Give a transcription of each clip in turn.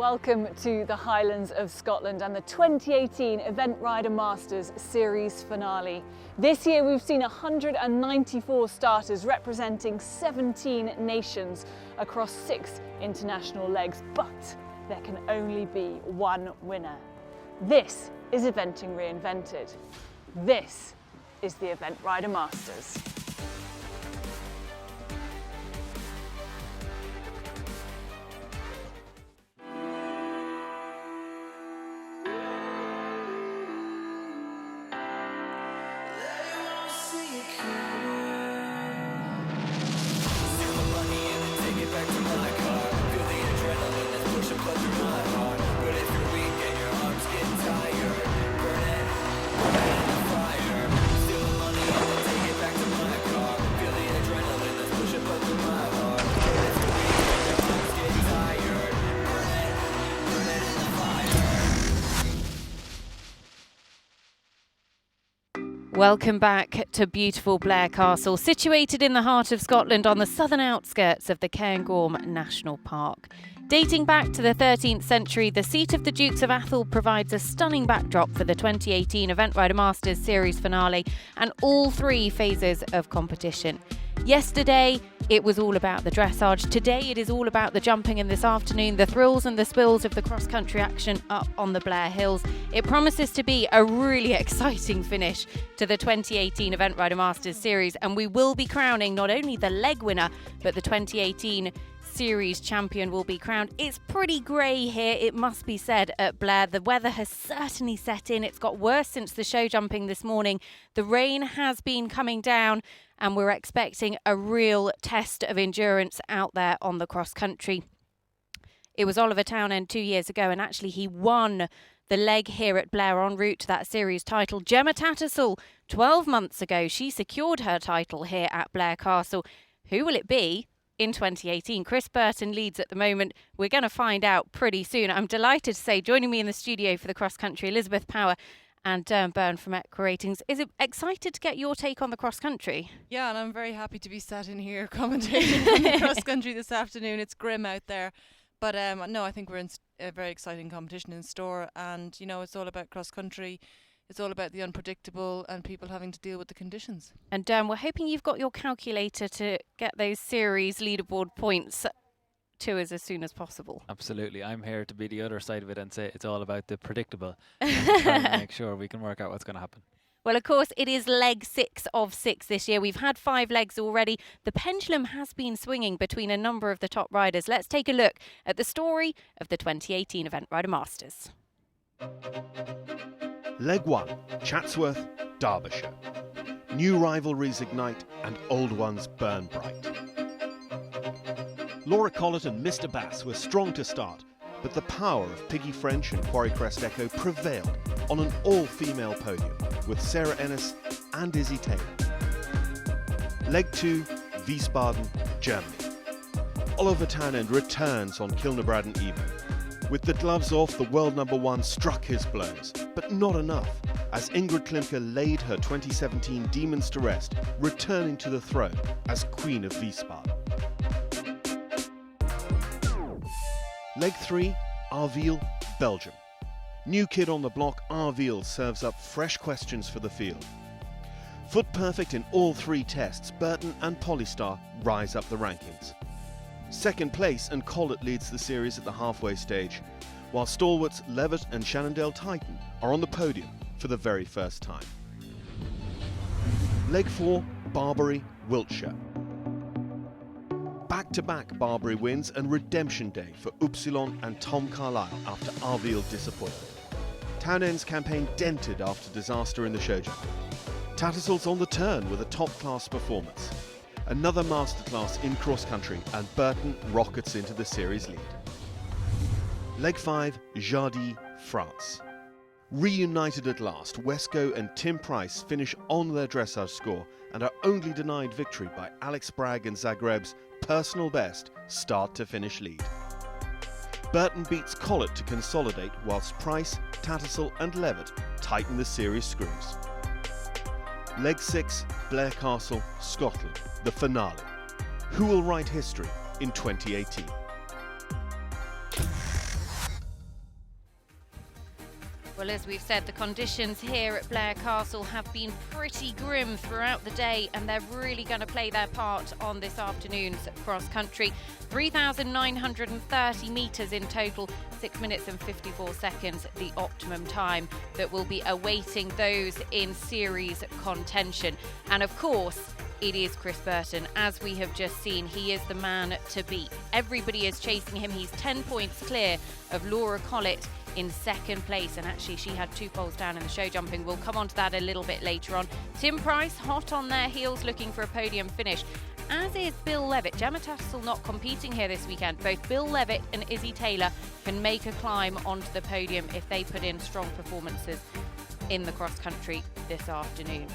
Welcome to the Highlands of Scotland and the 2018 Event Rider Masters Series finale. This year we've seen 194 starters representing 17 nations across 6 international legs, but there can only be one winner. This is eventing reinvented. This is the Event Rider Masters. Welcome back to beautiful Blair Castle, situated in the heart of Scotland on the southern outskirts of the Cairngorm National Park. Dating back to the 13th century, the seat of the Dukes of Atholl provides a stunning backdrop for the 2018 Event Rider Masters Series finale and all 3 phases of competition. Yesterday, it was all about the dressage. Today, it is all about the jumping, and this afternoon, the thrills and the spills of the cross-country action up on the Blair Hills. It promises to be a really exciting finish to the 2018 Event Rider Masters Series, and we will be crowning not only the leg winner, but the 2018 Series champion will be crowned. It's pretty grey here, it must be said, at Blair. The weather has certainly set in. It's got worse since the show jumping this morning. The rain has been coming down, and we're expecting a real test of endurance out there on the cross country. It was Oliver Townend 2 years ago, and actually he won the leg here at Blair en route to that series title. Gemma Tattersall, 12 months ago, she secured her title here at Blair Castle. Who will it be in 2018? Chris Burton leads at the moment. We're going to find out pretty soon. I'm delighted to say, joining me in the studio for the cross country, Elizabeth Power and Byrne from Equa Ratings. Is it excited to get your take on the cross country? Yeah, and I'm very happy to be sat in here commentating on the cross country this afternoon. It's grim out there, but no, I think we're in a very exciting competition in store, and you know, it's all about cross country. It's all about the unpredictable and people having to deal with the conditions. And we're hoping you've got your calculator to get those series leaderboard points to us as soon as possible. Absolutely. I'm here to be the other side of it and say it's all about the predictable and try to make sure we can work out what's going to happen. Well, of course, it is leg 6 of 6 this year. We've had 5 legs already. The pendulum has been swinging between a number of the top riders. Let's take a look at the story of the 2018 Event Rider Masters. Leg 1, Chatsworth, Derbyshire. New rivalries ignite and old ones burn bright. Laura Collett and Mr Bass were strong to start, but the power of Piggy French and Quarry Crest Echo prevailed on an all-female podium with Sarah Ennis and Izzy Taylor. Leg 2, Wiesbaden, Germany. Oliver Townend returns on Kilnabrad and Evo. With the gloves off, the world number 1 struck his blows, but not enough, as Ingrid Klimke laid her 2017 demons to rest, returning to the throne as Queen of Wiesbaden. Leg 3, Arveel, Belgium. New kid on the block, Arveel serves up fresh questions for the field. Foot perfect in all 3 tests, Burton and Polystar rise up the rankings. Second place, and Collett leads the series at the halfway stage, while stalwarts Levitt and Shannondale Titan are on the podium for the very first time. Leg 4, Barbary, Wiltshire. Back-to-back Barbary wins and redemption day for Upsilon and Tom Carlisle after Arveel disappointment. Townend's campaign dented after disaster in the show jump. Tattersall's on the turn with a top-class performance. Another masterclass in cross-country, and Burton rockets into the series lead. Leg 5, Jardy, France. Reunited at last, Wesco and Tim Price finish on their dressage score and are only denied victory by Alex Bragg and Zagreb's personal best start-to-finish lead. Burton beats Collett to consolidate, whilst Price, Tattersall and Levitt tighten the series screws. Leg 6, Blair Castle, Scotland, the finale. Who will write history in 2018? Well, as we've said, the conditions here at Blair Castle have been pretty grim throughout the day, and they're really going to play their part on this afternoon's cross country. 3,930 metres in total, 6 minutes and 54 seconds, the optimum time that will be awaiting those in series contention. And of course, it is Chris Burton. As we have just seen, he is the man to beat. Everybody is chasing him. He's 10 points clear of Laura Collett in second place, and actually she had 2 poles down in the show jumping. We'll come on to that a little bit later on. Tim Price hot on their heels, looking for a podium finish, as is Bill Levitt. Gemma Tattersall not competing here this weekend. Both Bill Levitt and Izzy Taylor can make a climb onto the podium if they put in strong performances in the cross country this afternoon.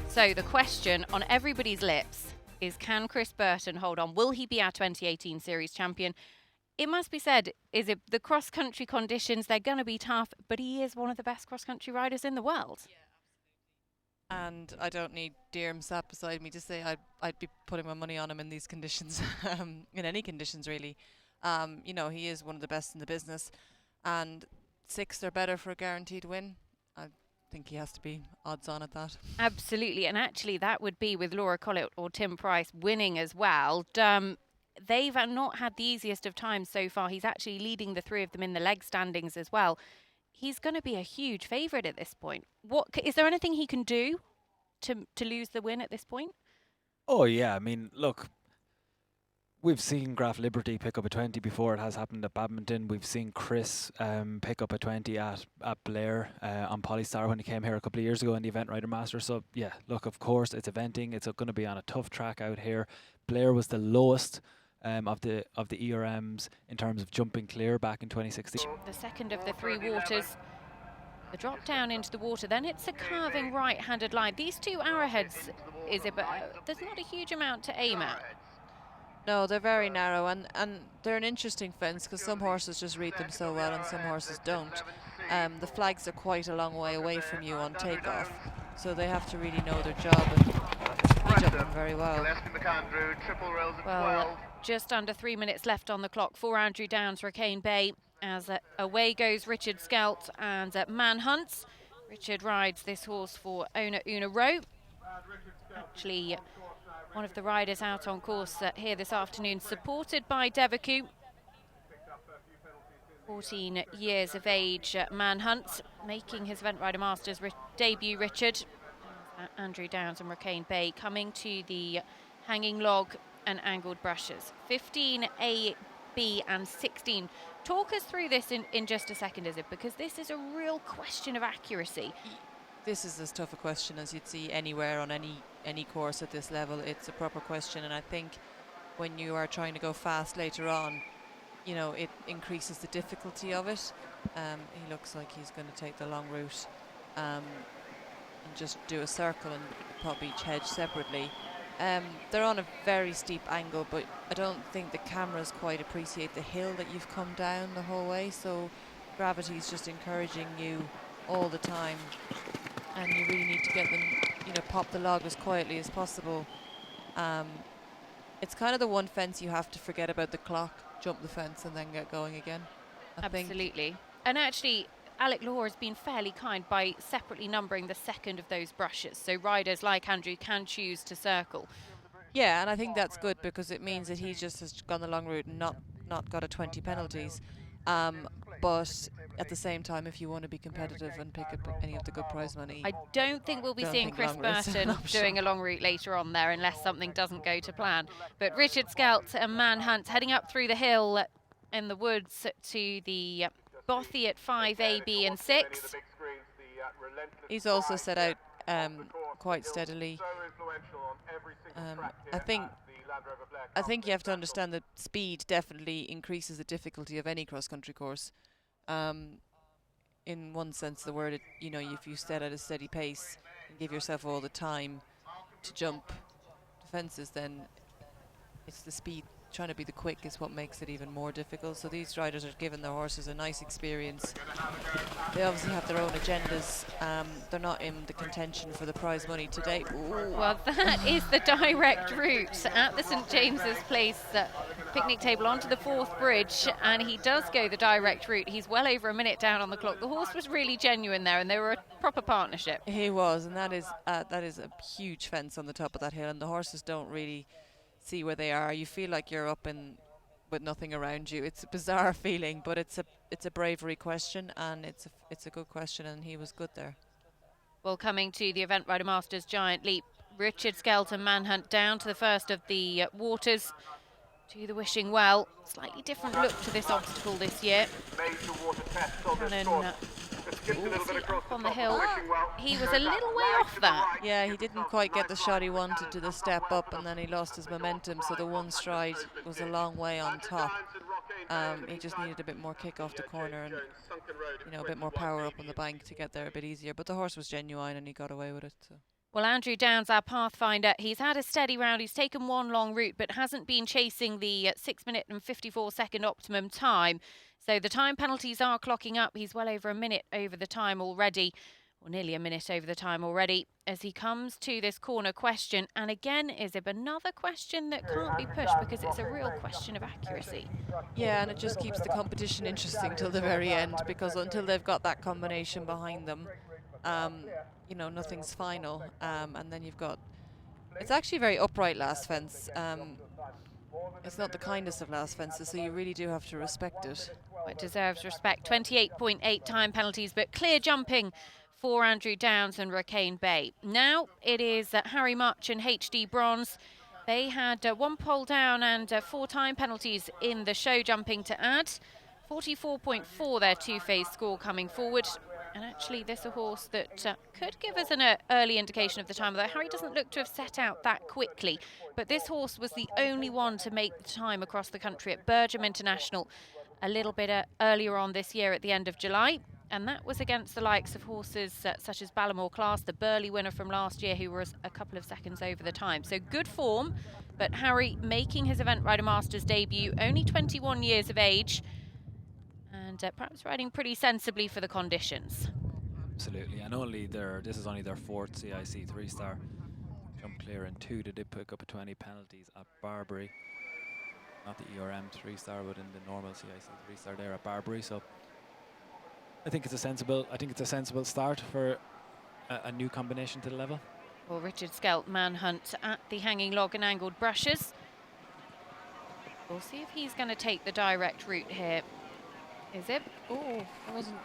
So the question on everybody's lips is, can Chris Burton hold on? Will he be our 2018 series champion? It must be said, is it the cross-country conditions, they're going to be tough, but he is one of the best cross-country riders in the world. Yeah, and I don't need Dearm sat beside me to say I'd be putting my money on him in these conditions, in any conditions really. You know, he is one of the best in the business, and 6th or better for a guaranteed win. I think he has to be odds on at that. Absolutely, and actually that would be with Laura Collett or Tim Price winning as well. They've not had the easiest of times so far. He's actually leading the 3 of them in the leg standings as well. He's going to be a huge favourite at this point. Is there anything he can do to lose the win at this point? Oh yeah, I mean, look, we've seen Graf Liberty pick up a 20 before. It has happened at badminton. We've seen Chris pick up a 20 at Blair on Polystar when he came here a couple of years ago in the Event Rider Masters. So yeah, look, of course it's eventing. It's going to be on a tough track out here. Blair was the lowest of the ERMs in terms of jumping clear back in 2016. The second of the 3 waters, the drop down into the water, then it's a curving right-handed line. These 2 arrowheads, is it? But there's not a huge amount to aim at. No, they're very narrow, and they're an interesting fence because some horses just read them so well and some horses don't. The flags are quite a long way away from you on takeoff, so they have to really know their job and jump them very well. Well, just under 3 minutes left on the clock for Andrew Downs, Ricane Bay, as away goes Richard Skelt and Manhunt. Richard rides this horse for owner Una Rowe. Actually, one of the riders out on course here this afternoon, supported by Devaku. 14 years of age, Manhunt, making his Event Rider Masters debut, Richard. Andrew Downs and Ricane Bay coming to the hanging log and angled brushes. 15A, B and 16. Talk us through this in just a second, is it? Because this is a real question of accuracy. This is as tough a question as you'd see anywhere on any course at this level. It's a proper question, and I think when you are trying to go fast later on, you know, it increases the difficulty of it. He looks like he's going to take the long route and just do a circle and pop each hedge separately. They're on a very steep angle, but I don't think the cameras quite appreciate the hill that you've come down the whole way, so gravity's just encouraging you all the time, and you really need to get them, you know, pop the log as quietly as possible. It's kind of the one fence you have to forget about the clock, jump the fence and then get going again. Absolutely. And actually, Alec Law has been fairly kind by separately numbering the second of those brushes, so riders like Andrew can choose to circle. Yeah, and I think that's good because it means that he just has gone the long route and not got a 20 penalties. But at the same time, if you want to be competitive and pick up any of the good prize money, I don't think we'll be seeing Chris Burton doing a long route later on there unless something doesn't go to plan. But Richard Skelt and Manhunt heading up through the hill in the woods to the Bothy at 5A, B and 6. He's also set out quite steadily. I think you have to understand that speed definitely increases the difficulty of any cross-country course. In one sense of the word, you know, if you set at a steady pace and give yourself all the time to jump the fences, then it's the speed trying to be the quick is what makes it even more difficult. So these riders are giving their horses a nice experience. They obviously have their own agendas. They're not in the contention for the prize money today. Ooh. Well, that is the direct route at the St James's Place picnic table onto the Forth Bridge, and he does go the direct route. He's well over a minute down on the clock. The horse was really genuine there, and they were a proper partnership. He was, and that is a huge fence on the top of that hill, and the horses don't really see where they are. You feel like you're up in with nothing around you. It's a bizarre feeling, but it's a bravery question, and it's a good question, and he was good there. Well, coming to the Event Rider Masters Giant Leap, Richard Skelton Manhunt down to the first of the waters. To the Wishing Well, slightly different look to this obstacle this year. Cannon up on the hill. He was a little way off that. Yeah, he didn't quite get the shot he wanted to the step up, and then he lost his momentum, so the one stride was a long way on top. He just needed a bit more kick off the corner and, you know, a bit more power up on the bank to get there a bit easier. But the horse was genuine and he got away with it. So. Well, Andrew Downs, our pathfinder, he's had a steady round. He's taken one long route, but hasn't been chasing the 6 minute and 54 second optimum time. So the time penalties are clocking up. He's well over a minute over the time already, or nearly a minute over the time already, as he comes to this corner question. And again, Izzy, another question that can't be pushed because it's a real question of accuracy. Yeah, and it just keeps the competition interesting till the very end, because until they've got that combination behind them, you know, nothing's final. And then you've got, it's actually a very upright last fence. It's not the kindest of last fences, so you really do have to respect it. It deserves respect. 28.8 time penalties, but clear jumping for Andrew Downs and Ricane Bay. Now it is Harry Much and HD Bronze. They had one pole down and 4 time penalties in the show jumping to add. 44.4 their two-phase score coming forward. And actually this a horse that could give us an early indication of the time, although Harry doesn't look to have set out that quickly. But this horse was the only one to make the time across the country at Podium International a little bit earlier on this year at the end of July. And that was against the likes of horses such as Ballamore Class, the Burley winner from last year, who was a couple of seconds over the time. So good form, but Harry making his Event Rider Masters debut, only 21 years of age, and perhaps riding pretty sensibly for the conditions. Absolutely, and this is only their 4th CIC 3-star. Jump clear in 2. They did pick up a 20 penalties at Barbary. Not the ERM 3-star, but in the normal CIC 3-star there at Barbary. So I think it's a sensible start for a new combination to the level. Well, Richard Skelt Manhunt at the hanging log and angled brushes. We'll see if he's going to take the direct route here. Is it? Oh, I wasn't.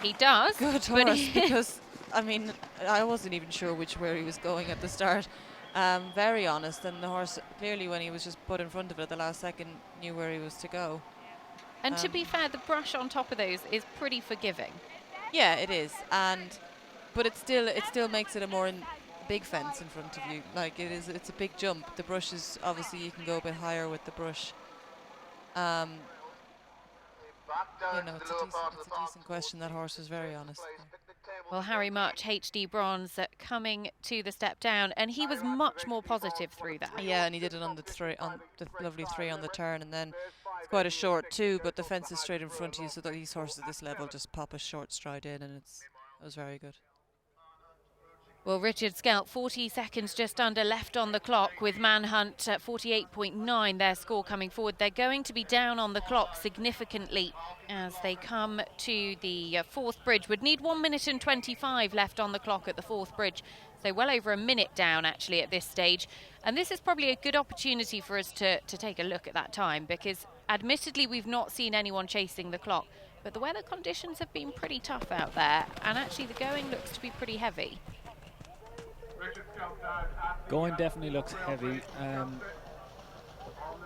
He does. Good horse, because I mean, I wasn't even sure where he was going at the start. Very honest, and the horse clearly, when he was just put in front of it at the last second, knew where he was to go. And to be fair, the brush on top of those is pretty forgiving. Yeah, it is, but it still makes it a more big fence in front of you. Like it's a big jump. The brush is obviously, you can go a bit higher with the brush. You know, it's a decent question. That horse was very honest. Well, Harry Much, HD Bronze, coming to the step down, and he was much more positive through that. Yeah, and he did it on the lovely 3 on the turn, and then it's quite a short 2, but the fence is straight in front of you, so that these horses at this level just pop a short stride in, and it was very good. Well, Richard Skelt, 40 seconds just under left on the clock, with Manhunt at 48.9, their score coming forward. They're going to be down on the clock significantly as they come to the Forth Bridge. Would need 1 minute and 25 left on the clock at the Forth Bridge. So well over a minute down, actually, at this stage. And this is probably a good opportunity for us to take a look at that time, because admittedly we've not seen anyone chasing the clock, but the weather conditions have been pretty tough out there, and actually the going looks to be pretty heavy. Going definitely looks heavy.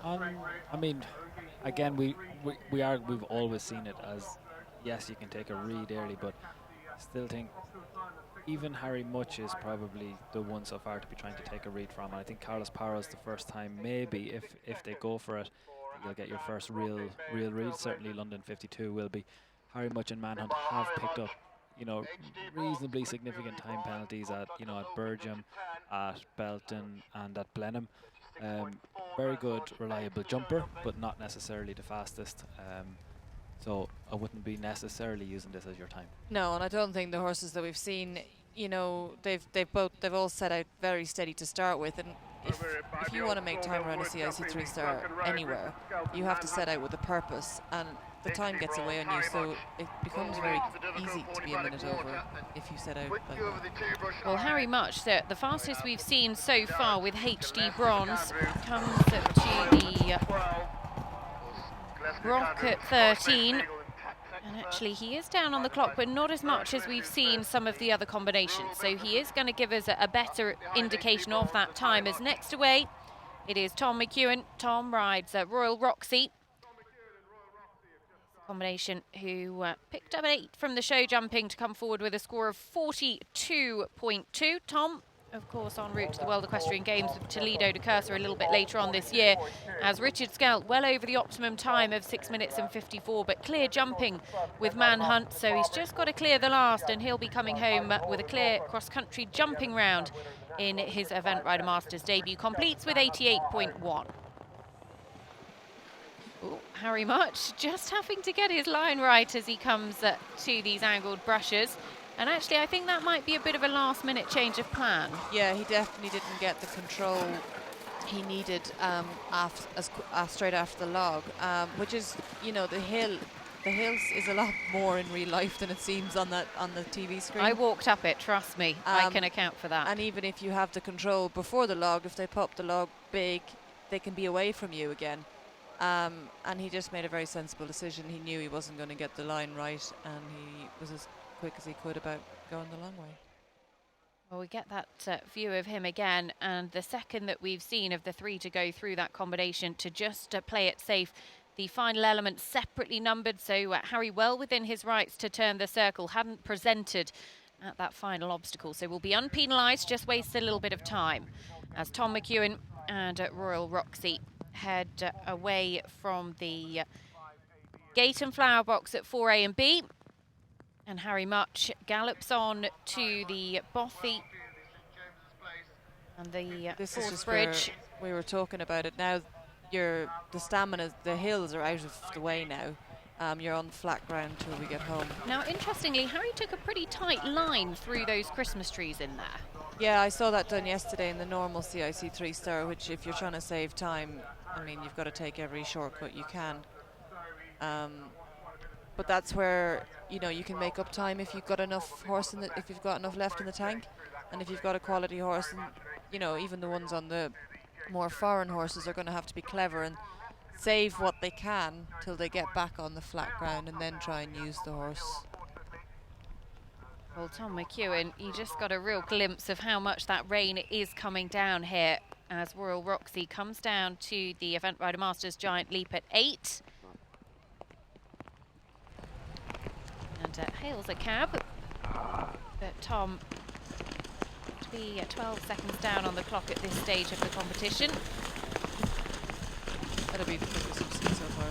I mean, again, we've always seen it as, yes, you can take a read early, but I still think even Harry Much is probably the one so far to be trying to take a read from. And I think Carlos Parra's the first time, maybe if they go for it, you'll get your first real read. Certainly London 52 will be. Harry Much and Manhunt have picked up, you know, reasonably significant time penalties at, you know, at Burton, at Belton and at Blenheim. Very good, reliable jumper, but not necessarily the fastest. So I wouldn't be necessarily using this as your time. No, and I don't think the horses that we've seen, you know, they've all set out very steady to start with, and if you want to make time around a CIC 3-star anywhere, you have to set out with a purpose, and the time gets away on you, so it becomes very easy to be a minute over if you set out like that. Well, Harry Much, the fastest we've seen so far with HD Bronze, comes to the Rock at 13. And actually, he is down on the clock, but not as much as we've seen some of the other combinations. So he is going to give us a better indication of that time. As next away, it is Tom McEwen. Tom rides Royal Roxy. Combination who picked up an 8 from the show jumping to come forward with a score of 42.2. Tom, of course, en route to the World Equestrian Games with Toledo to Cursor a little bit later on this year, as Richard Skelt well over the optimum time of 6 minutes and 54, but clear jumping with Manhunt, so he's just got to clear the last, and he'll be coming home with a clear cross-country jumping round in his Event Rider Masters debut. Completes with 88.1. Ooh, Harry Much just having to get his line right as he comes to these angled brushes. And actually, I think that might be a bit of a last-minute change of plan. Yeah, he definitely didn't get the control he needed straight after the log, which is, you know, the hills is a lot more in real life than it seems on the TV screen. I walked up it, trust me. I can account for that. And even if you have the control before the log, if they pop the log big, they can be away from you again. And he just made a very sensible decision. He knew he wasn't going to get the line right, and he was as quick as he could about going the long way. Well, we get that view of him again, and the second that we've seen of the 3 to go through that combination to just play it safe. The final element separately numbered, so Harry well within his rights to turn the circle, hadn't presented at that final obstacle, so will be unpenalised, just wasted a little bit of time. As Tom McEwen and Royal Roxy head away from the gate and flower box at 4A and B. And Harry Much gallops on to the Bothy and the this is just bridge. We were talking about it now. The stamina, the hills are out of the way now. You're on flat ground till we get home. Now, interestingly, Harry took a pretty tight line through those Christmas trees in there. Yeah, I saw that done yesterday in the normal CIC 3-star, which if you're trying to save time, I mean, you've got to take every shortcut you can. But that's where, you know, you can make up time if you've got enough if you've got enough left in the tank, and if you've got a quality horse. And you know, even the ones on the more foreign horses are going to have to be clever and save what they can till they get back on the flat ground, and then try and use the horse. Well, Tom McEwen, you just got a real glimpse of how much that rain is coming down here as Royal Roxy comes down to the Event Rider Masters Giant Leap at 8. And hails a cab, but Tom to be 12 seconds down on the clock at this stage of the competition. That'll be the quickest we've seen so far.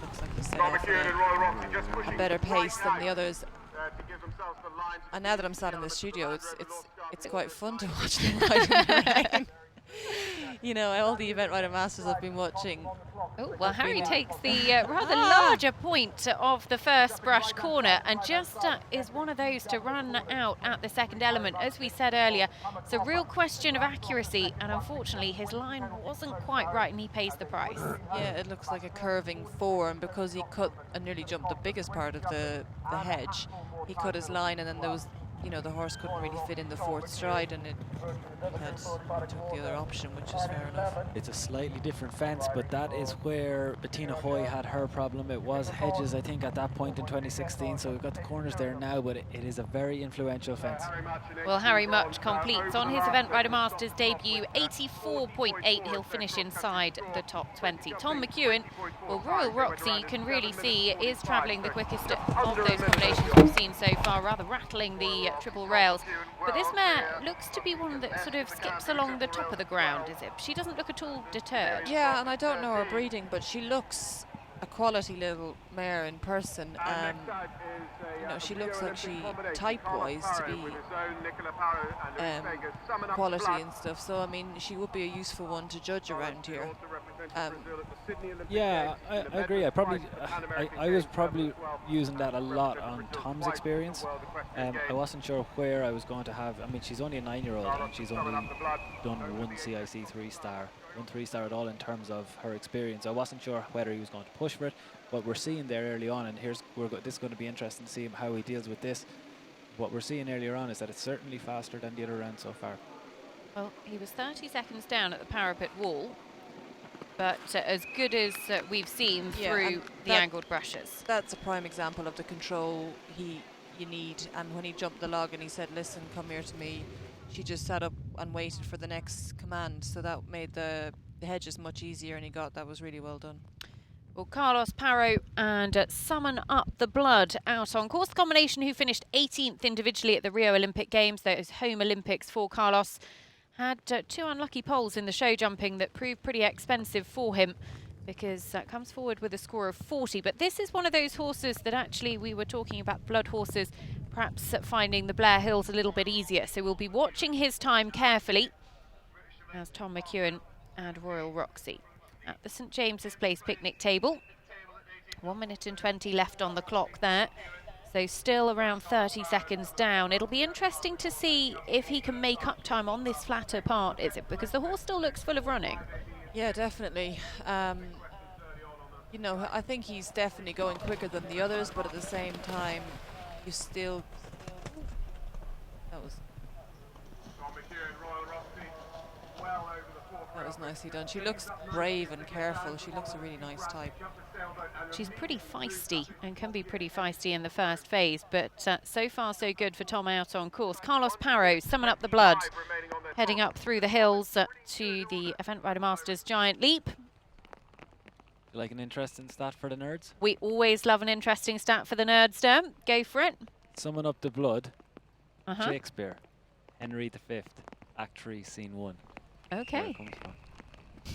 Looks like he's set off a better pace than the others. And now that I'm sat in the studio, it's quite fun to watch them ride in the rain. You know, all the Event Rider Masters I've been watching. Oh, well, Harry takes the rather larger point of the first brush corner, and just is one of those to run out at the second element. As we said earlier, it's a real question of accuracy, and unfortunately his line wasn't quite right, and he pays the price. Yeah, it looks like a curving 4, and because he cut and nearly jumped the biggest part of the hedge, he cut his line, and then there was, you know, the horse couldn't really fit in the 4th stride, and it took the other option, which is fair enough. It's a slightly different fence, but that is where Bettina Hoy had her problem. It was hedges, I think, at that point in 2016, so we've got the corners there now, but it is a very influential fence. Well, Harry Much completes on his Event Rider Masters debut, 84.8. He'll finish inside the top 20. Tom McEwen, well, Royal Roxy, you can really see, is travelling the quickest of those combinations we've seen so far, rather rattling the triple rails. But this mare looks to be one that sort of skips along the top of the ground, is it? She doesn't look at all deterred. Yeah, and I don't know her breeding, but she looks a quality little mare in person. You know, she looks like she type-wise to be quality and stuff. So I mean, she would be a useful one to judge around here. Yeah, I agree. I was probably using that a lot on Tom's experience. I wasn't sure where I was going to have. I mean, she's only a 9-year-old and she's only done one CIC 3-star, one 3-star at all in terms of her experience. I wasn't sure whether he was going to push for it. What we're seeing there early on, and this is going to be interesting to see how he deals with this. What we're seeing earlier on is that it's certainly faster than the other round so far. Well, he was 30 seconds down at the parapet wall, but as good as we've seen through the angled brushes. That's a prime example of the control you need. And when he jumped the log and he said, "Listen, come here to me," she just sat up and waited for the next command. So that made the hedges much easier, and that was really well done. Well, Carlos Parro and Summon Up the Blood out on course. The combination who finished 18th individually at the Rio Olympic Games, those home Olympics for Carlos, had 2 unlucky poles in the show jumping that proved pretty expensive for him, because comes forward with a score of 40. But this is one of those horses that actually we were talking about, blood horses, perhaps finding the Blair Hills a little bit easier. So we'll be watching his time carefully as Tom McEwen and Royal Roxy at the St James's Place picnic table. 1 minute and 20 left on the clock there. So still around 30 seconds down. It'll be interesting to see if he can make up time on this flatter part, is it? Because the horse still looks full of running. Yeah, definitely. You know, I think he's definitely going quicker than the others, but at the same time, you still... That was nicely done. She looks brave and careful. She looks a really nice type. She's pretty feisty and can be pretty feisty in the first phase, but so far so good for Tom out on course. Carlos Parro, Summon Up the Blood, heading up through the hills to the Event Rider Masters Giant Leap. You like an interesting stat for the nerds? We always love an interesting stat for the nerds, Derm. Go for it. Summon Up the Blood, Shakespeare, Henry V, Act 3, Scene 1. Okay.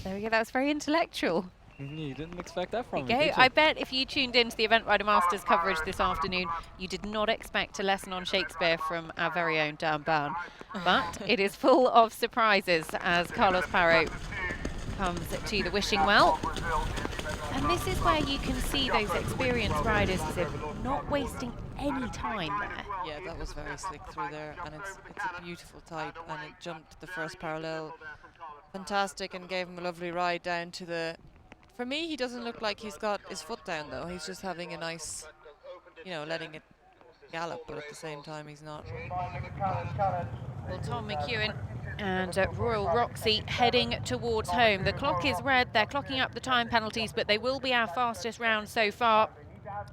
There we go. That was very intellectual. You didn't expect that from me, Okay, did you? I bet if you tuned into the Event Rider Masters coverage this afternoon, you did not expect a lesson on Shakespeare from our very own Dan Bown. But it is full of surprises as Carlos Parro comes to the wishing well. And this is where you can see those experienced riders not wasting any time there. Yeah, that was very slick through there, and it's a beautiful type, and it jumped the first parallel. Fantastic, and gave him a lovely ride down to the... For me, he doesn't look like he's got his foot down, though. He's just having a nice, you know, letting it gallop, but at the same time, he's not. Well, Tom McEwen and Royal Roxy heading towards home. The clock is red. They're clocking up the time penalties, but they will be our fastest round so far.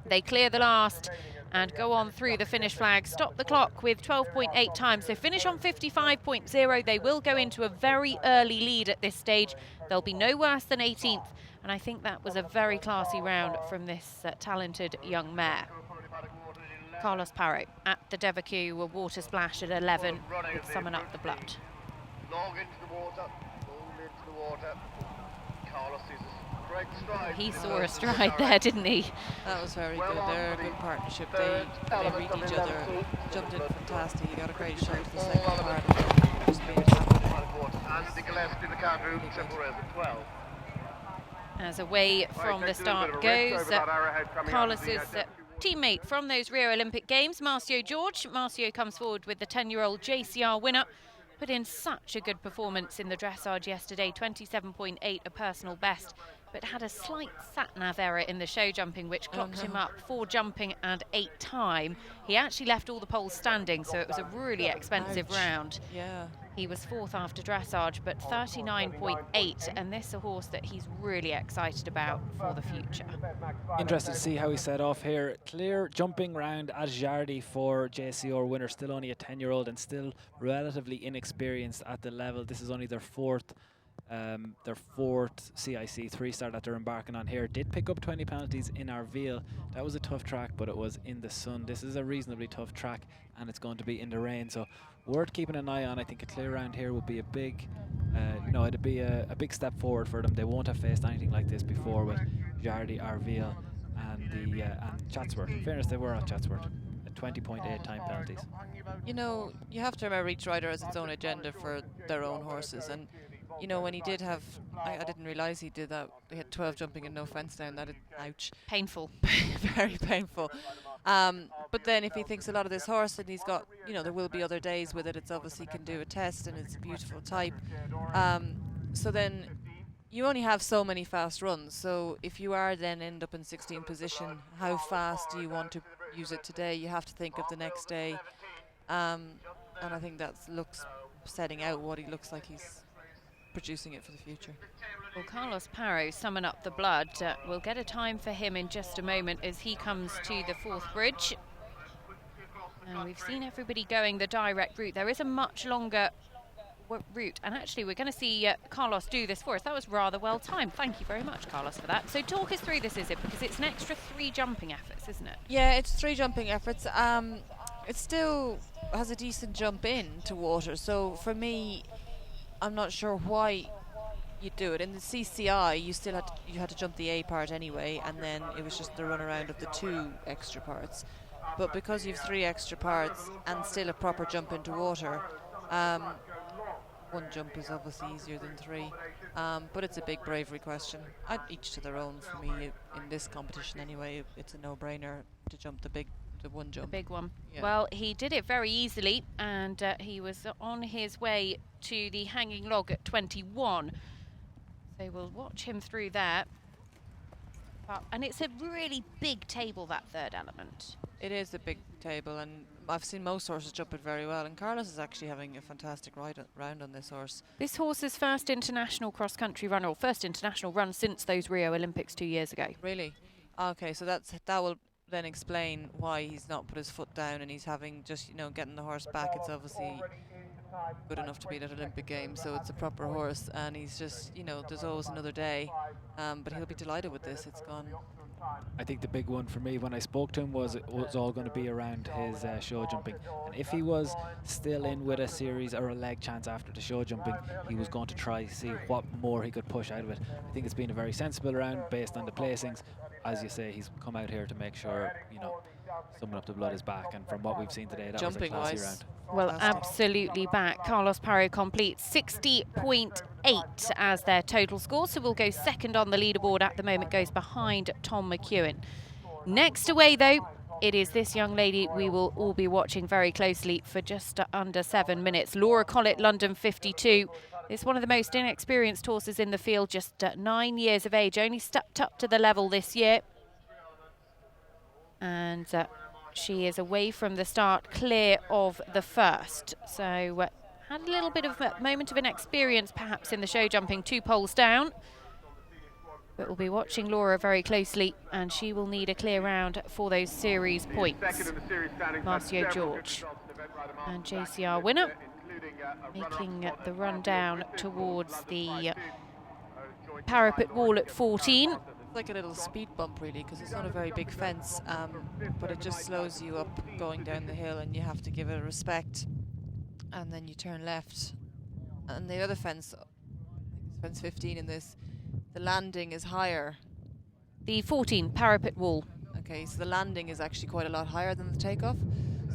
They clear the last and go on through the finish flag. Stop the clock with 12.8 times. So finish on 55.0. They will go into a very early lead at this stage. They'll be no worse than 18th. And I think that was a very classy round from this talented young mare. Carlos Parro at the Devacu, a water splash at 11 with Summon Up the Blood. Long into the water, long into the water. Carlos is a great stride. He saw a stride there, didn't he? That was very good. They're a good partnership. They read each other. Jumped in fantastic. He got a great shot to the second part. Just being And the Gillespie, the counter, triple rails at 12. As away from the start goes, Carlos's teammate from those Rio Olympic Games, Marcio George. Marcio comes forward with the 10-year-old JCR winner. Put in such a good performance in the dressage yesterday, 27.8, a personal best, but had a slight sat-nav error in the show jumping, which clocked him up 4 jumping and 8 time. He actually left all the poles standing, so it was a really expensive round. Yeah. He was 4th after dressage, but 39.8, and this is a horse that he's really excited about for the future. Interested to see how he set off here. Clear jumping round at Jardy for JCR winner, still only a 10-year-old and still relatively inexperienced at the level. This is only their fourth CIC 3-star that they're embarking on here. Did pick up 20 penalties in Arville. That was a tough track, but it was in the sun. This is a reasonably tough track, and it's going to be in the rain, so worth keeping an eye on. I think a clear round here would be a big You know, it'd be a big step forward for them. They won't have faced anything like this before with Jardy, Arville, and Chatsworth. In fairness, they were at Chatsworth. 20.8 time penalties. You know, you have to remember each rider has its own agenda for their own horses, and you know, when he did have, I didn't realise he did that. He had 12 jumping and no fence down. Ouch. Painful. Very painful. But then if he thinks a lot of this horse, and he's got, you know, there will be other days with it. It's obviously can do a test, and it's a beautiful type. So then you only have so many fast runs. So if you are then end up in 16th position, how fast do you want to use it today? You have to think of the next day. And I think that looks setting out what he looks like he's producing it for the future. Well, Carlos Parro, summon up the blood. We'll get a time for him in just a moment as he comes to the fourth bridge. And we've seen everybody going the direct route. There is a much longer route, and actually we're going to see Carlos do this for us. That was rather well timed. Thank you very much, Carlos, for that. So talk us through this, is it? Because it's an extra 3 jumping efforts, isn't it? Yeah, it's 3 jumping efforts. It still has a decent jump in to water, so for me, I'm not sure why you do it. In the CCI, you had to jump the A part anyway, and then it was just the run around of the 2 extra parts. But because you've 3 extra parts and still a proper jump into water, 1 jump is obviously easier than 3. But it's a big bravery question. Each to their own for me in this competition anyway. It's a no-brainer to jump the 1 jump. The big one. Yeah. Well, he did it very easily, and he was on his way to the hanging log at 21. So we'll watch him through there. And it's a really big table, that third element. It is a big table, and I've seen most horses jump it very well, and Carlos is actually having a fantastic round on this horse. This horse's first international cross-country run, or first international run since those Rio Olympics 2 years ago. Really? Okay, so that will then explain why he's not put his foot down, and he's having just, you know, getting the horse back. It's obviously good enough to be at Olympic Games, so it's a proper horse, and he's just, you know, there's always another day, but he'll be delighted with this. It's gone. I think the big one for me when I spoke to him was it was all going to be around his show jumping, and if he was still in with a series or a leg chance after the show jumping, he was going to try to see what more he could push out of it. I think it's been a very sensible round based on the placings. As you say, he's come out here to make sure, you know, summing up the blood is back, and from what we've seen today, that Jumping was a classy wise. round. Well, absolutely back. Carlos Parro completes 60.8 as their total score, so we'll go second on the leaderboard at the moment, goes behind Tom McEwen. Next away, though, it is this young lady we will all be watching very closely for just under 7 minutes. Laura Collett, London 52. It's one of the most inexperienced horses in the field, just 9 years of age, only stepped up to the level this year. And she is away from the start, clear of the first. So had a little bit of a moment of inexperience perhaps in the show jumping, 2 poles down. But we'll be watching Laura very closely, and she will need a clear round for those series points. Marcio George and JCR winner, making the run down towards the parapet wall at 14. It's like a little speed bump, really, because it's not a very big fence, but it just slows you up going down the hill, and you have to give it respect. And then you turn left. And the other fence, fence 15 in this, the landing is higher. The 14 parapet wall. Okay, so the landing is actually quite a lot higher than the takeoff.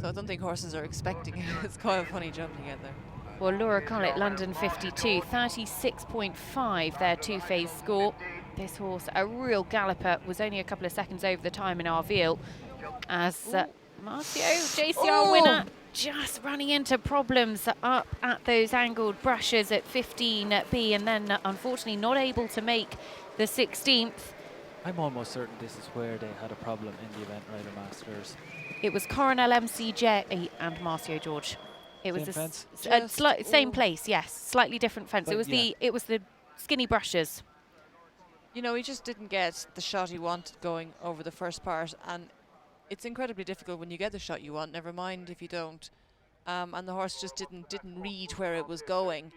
So I don't think horses are expecting it. It's quite a funny jump you get there. Well, Laura Collett, London 52, 36.5 their 2-phase score. This horse, a real galloper, was only a couple of seconds over the time in Arville as Marcio, JCR winner, just running into problems up at those angled brushes at 15B, and then unfortunately not able to make the 16th. I'm almost certain this is where they had a problem in the Event Rider Masters. It was Coronel MCJ and Marcio George. It was Same the fence? same place, yes, slightly different fence. But It was the skinny brushes. You know, he just didn't get the shot he wanted going over the first part, and it's incredibly difficult when you get the shot you want, never mind if you don't. And the horse just didn't read where it was going,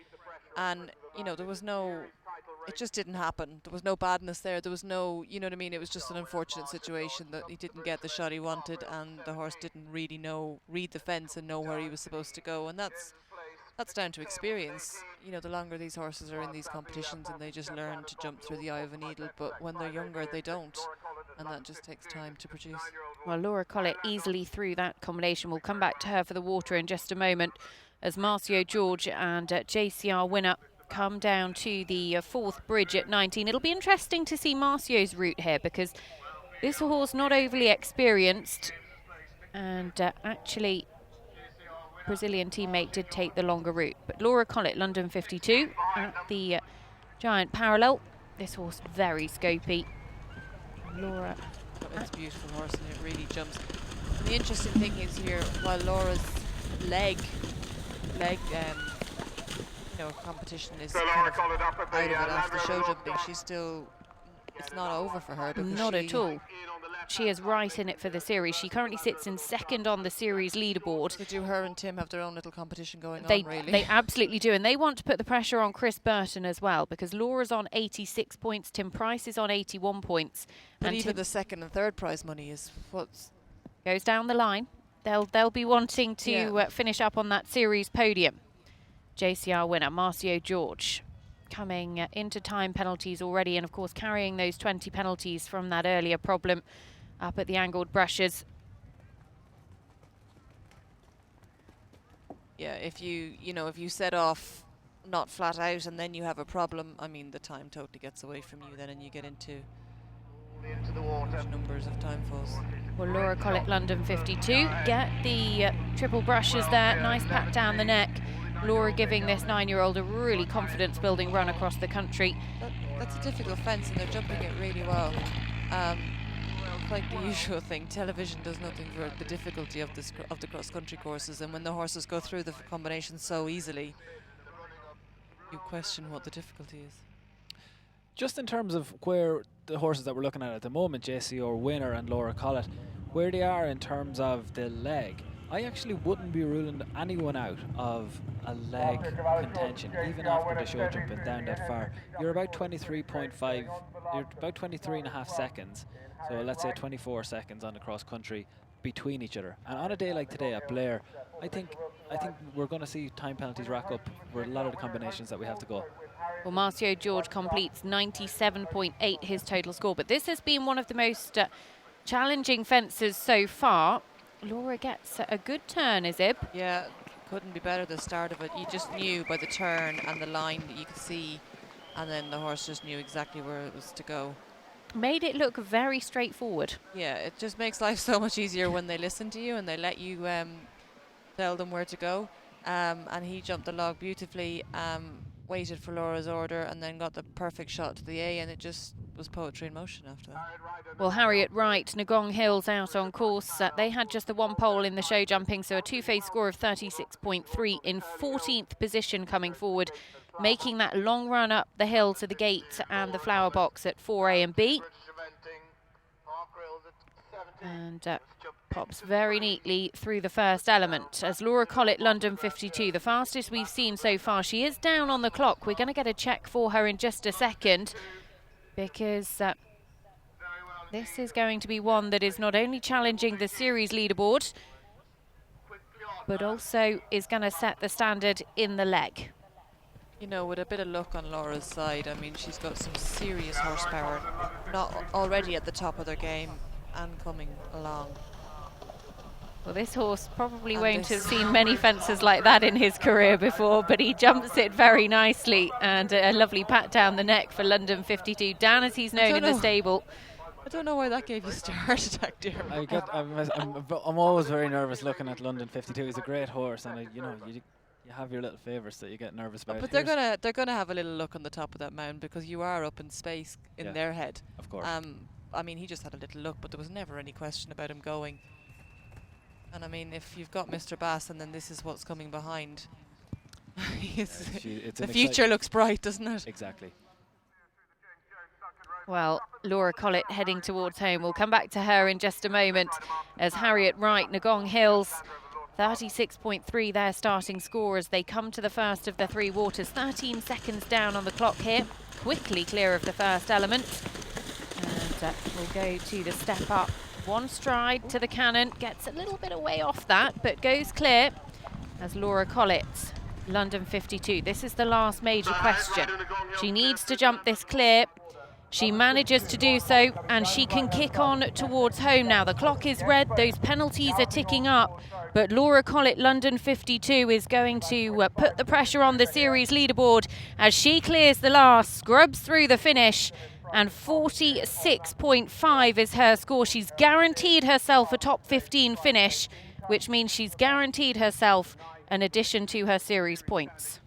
and you know, it just didn't happen. There was no badness there. There was no, you know what I mean? It was just an unfortunate situation that he didn't get the shot he wanted, and the horse didn't really read the fence and know where he was supposed to go, and that's that's down to experience. You know, the longer these horses are in these competitions and they just learn to jump through the eye of a needle, but when they're younger they don't, and that just takes time to produce. Well, Laura Collett easily through that combination. We'll come back to her for the water in just a moment as Marcio George and JCR Winner come down to the fourth bridge at 19. It'll be interesting to see Marcio's route here because this horse not overly experienced, and actually Brazilian teammate did take the longer route. But Laura Collett, London 52 at the Giant Parallel. This horse very scopy. Laura, it's a beautiful horse and it really jumps. And the interesting thing is here, while Laura's leg competition is kind of out of it after the show jumping, she's still, it's not over for her. Not at all. She is right in it for the series. She currently sits in second on the series leaderboard. So do her and Tim have their own little competition going on, really? They absolutely do, and they want to put the pressure on Chris Burton as well, because Laura's on 86 points, Tim Price is on 81 points. But and even the second and third prize money is what's... goes down the line. They'll be wanting to finish up on that series podium. JCR Winner, Marcio George, coming into time penalties already, and of course carrying those 20 penalties from that earlier problem up at the angled brushes. Yeah, if you set off not flat out and then you have a problem, I mean, the time totally gets away from you then, and you get into the water. Numbers of time falls. Well, Laura Collett, London 52, get the triple brushes there, nice pat down the neck. Laura giving this 9-year-old a really confidence-building run across the country. That's a difficult fence, and they're jumping it really well. Like the usual thing, television does nothing for the difficulty of the cross-country courses, and when the horses go through the combination so easily, you question what the difficulty is. Just in terms of where the horses that we're looking at the moment, JCR Winner and Laura Collett, where they are in terms of the leg, I actually wouldn't be ruling anyone out of a leg contention, even after the show jumping down that far. You're about 23.5, you're about 23.5 seconds, so let's say 24 seconds on the cross country between each other. And on a day like today at Blair, I think we're going to see time penalties rack up for a lot of the combinations that we have to go. Well, Marcio George completes 97.8 his total score, but this has been one of the most challenging fences so far. Laura gets a good turn, Izzy. Yeah, couldn't be better the start of it. You just knew by the turn and the line that you could see, and then the horse just knew exactly where it was to go. Made it look very straightforward. Yeah, it just makes life so much easier when they listen to you and they let you tell them where to go. And he jumped the log beautifully, waited for Laura's order, and then got the perfect shot to the A, and it just was poetry in motion after that. Well, Harriet Wright, Nagong Hills out on course. They had just the one pole in the show jumping, so a two-phase score of 36.3 in 14th position coming forward, making that long run up the hill to the gate and the flower box at 4A and B. And pops very neatly through the first element as Laura Collett, London 52, the fastest we've seen so far. She is down on the clock. We're going to get a check for her in just a second, because this is going to be one that is not only challenging the series leaderboard, but also is going to set the standard in the leg. You know, with a bit of luck on Laura's side, I mean, she's got some serious horsepower, not already at the top of their game and coming along. Well, this horse probably won't have seen many fences like that in his career before, but he jumps it very nicely, and a lovely pat down the neck for London 52, Dan as he's known in the stable. I don't know why that gave you a heart attack, dear. I'm always very nervous looking at London 52. He's a great horse, and you have your little favourites that you get nervous about. But they're gonna have a little look on the top of that mound, because you are up in space in their head. Of course. I mean, he just had a little look, but there was never any question about him going. And I mean, if you've got Mr. Bass and then this is what's coming behind, the future looks bright, doesn't it? Exactly. Well, Laura Collett heading towards home. We'll come back to her in just a moment as Harriet Wright, Nagong Hills, 36.3 their starting score as they come to the first of the three waters. 13 seconds down on the clock here, quickly clear of the first element. And we'll go to the step up. One stride to the cannon, gets a little bit away off that, but goes clear as Laura Collett London 52. This is the last major question. She needs to jump this clear. She manages to do so, and she can kick on towards home now. The clock is red, those penalties are ticking up, but Laura Collett, London 52, is going to put the pressure on the series leaderboard as she clears the last, scrubs through the finish, and 46.5 is her score. She's guaranteed herself a top 15 finish, which means she's guaranteed herself an addition to her series points.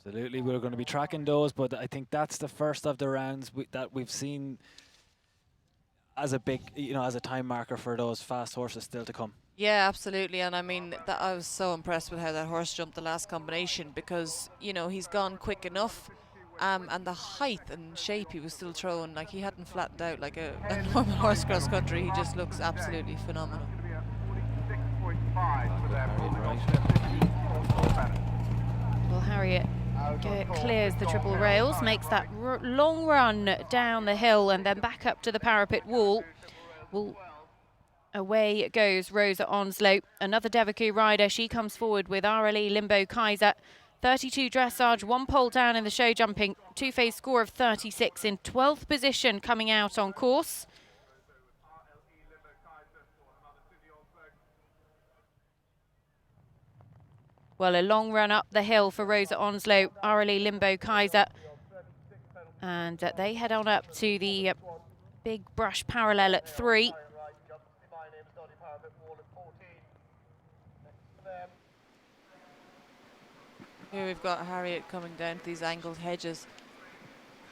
Absolutely, we're going to be tracking those, but I think that's the first of the rounds that we've seen as a big, as a time marker for those fast horses still to come. Yeah, absolutely. And I mean, I was so impressed with how that horse jumped the last combination, because, he's gone quick enough. And the height and shape he was still throwing, like he hadn't flattened out like a normal horse cross country. He just looks absolutely phenomenal. Well, Harriet clears the triple rails, makes that long run down the hill and then back up to the parapet wall. Away goes Rosa Onslow, another Devaku rider. She comes forward with RLE Limbo Kaiser. 32 dressage, 1 pole down in the show jumping, 2-phase score of 36 in 12th position coming out on course. Well, a long run up the hill for Rosa Onslow, RLE Limbo Kaiser. And they head on up to the big brush parallel at 3. Here we've got Harriet coming down to these angled hedges.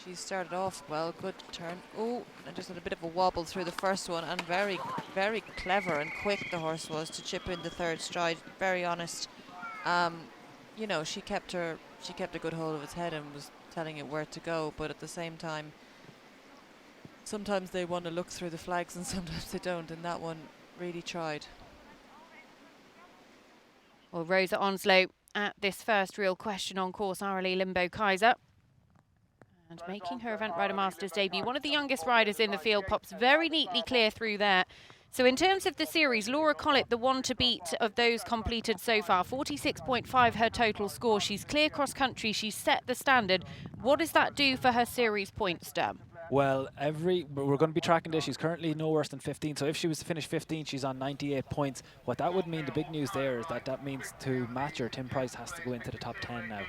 She started off well, good turn. Oh, and just had a bit of a wobble through the first one, and very, very clever and quick the horse was to chip in the third stride. Very honest. She kept a good hold of its head and was telling it where to go, but at the same time, sometimes they want to look through the flags and sometimes they don't, and that one really tried. Well, Rosa Onslow at this first real question on course, RLE Limbo Kaiser. And making her Event Rider Masters debut. One of the youngest riders in the field, pops very neatly clear through there. So in terms of the series, Laura Collett, the one to beat of those completed so far, 46.5 her total score. She's clear cross country, she's set the standard. What does that do for her series points, Derm? Well, we're going to be tracking this. She's currently no worse than 15. So if she was to finish 15, she's on 98 points. What that would mean, the big news there is that means to match her, Tim Price has to go into the top 10 now.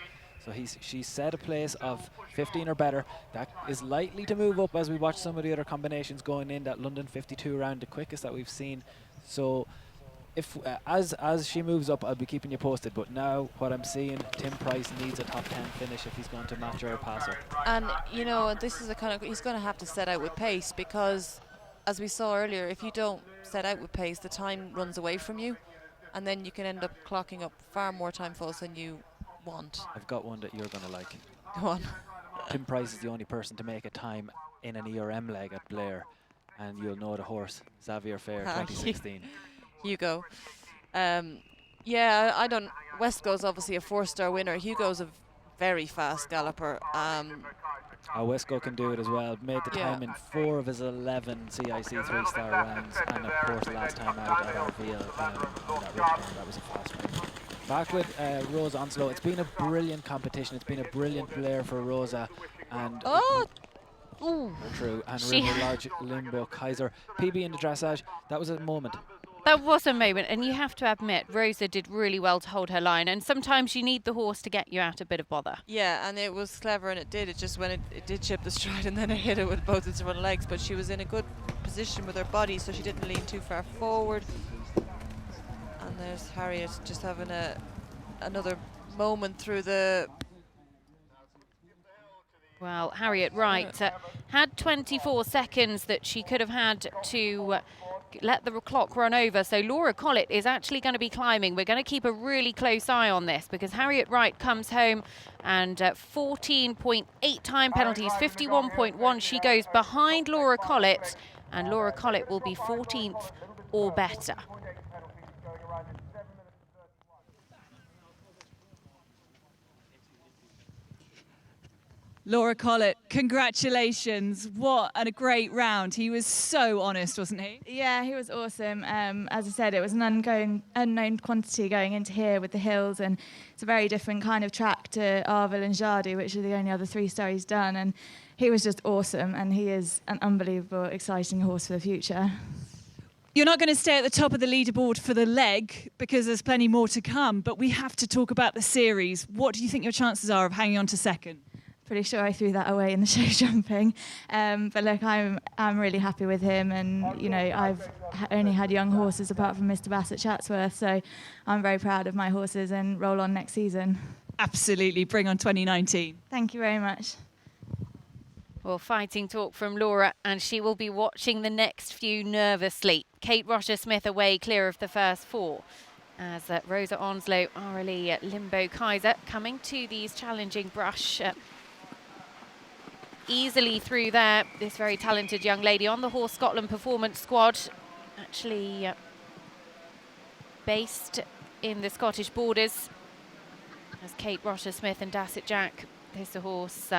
So she's set a place of 15 or better. That is likely to move up as we watch some of the other combinations going in. That London 52 round, the quickest that we've seen. So if as she moves up, I'll be keeping you posted. But now what I'm seeing, Tim Price needs a top 10 finish if he's going to match her or pass her. And this is he's going to have to set out with pace, because as we saw earlier, if you don't set out with pace, the time runs away from you, and then you can end up clocking up far more time falls than you want. I've got one that you're going to like. Go on. Tim Price is the only person to make a time in an ERM leg at Blair, and you'll know the horse, Xavier Fair, 2016. Hugo. Westgo's obviously a 4-star winner. Hugo's a very fast galloper. Westgo can do it as well. Made the time in 4 of his 11 CIC 3-star rounds, and of course last time out at Arville on that return, that was a fast one. Back with Rosa Onslow. It's been a brilliant competition. It's been a brilliant Blair for Rosa. And true. And River Lodge Limbo Kaiser. PB in the dressage. That was a moment. That was a moment, and you have to admit, Rosa did really well to hold her line, and sometimes you need the horse to get you out a bit of bother. Yeah, and it was clever, and it did. It just when it did chip the stride, and then it hit it with both its front legs, but she was in a good position with her body, so she didn't lean too far forward. And there's Harriet just having another moment through the... Well, Harriet Wright had 24 seconds that she could have had to let the clock run over. So Laura Collett is actually going to be climbing. We're going to keep a really close eye on this, because Harriet Wright comes home and 14.8 time penalties, 51.1. She goes behind Laura Collett, and Laura Collett will be 14th or better. Laura Collett, congratulations. What a great round. He was so honest, wasn't he? Yeah, he was awesome. As I said, it was an unknown quantity going into here with the hills, and it's a very different kind of track to Arville and Jardy, which are the only other 3-star he's done. And he was just awesome, and he is an unbelievable, exciting horse for the future. You're not going to stay at the top of the leaderboard for the leg because there's plenty more to come, but we have to talk about the series. What do you think your chances are of hanging on to second? Pretty sure I threw that away in the show jumping, but look, I'm really happy with him, and you know, I've only had young horses apart from Mr. Bassett Chatsworth, so I'm very proud of my horses and roll on next season. Absolutely, bring on 2019. Thank you very much. Well, fighting talk from Laura, and she will be watching the next few nervously. Kate Rosher-Smith away clear of the first 4. As Rosa Onslow, Aurelie Limbo Kaiser coming to these challenging brush. Easily through there, this very talented young lady on the Horse Scotland Performance Squad, actually based in the Scottish borders, as Kate Rosher-Smith and Dasset Jack. This is a horse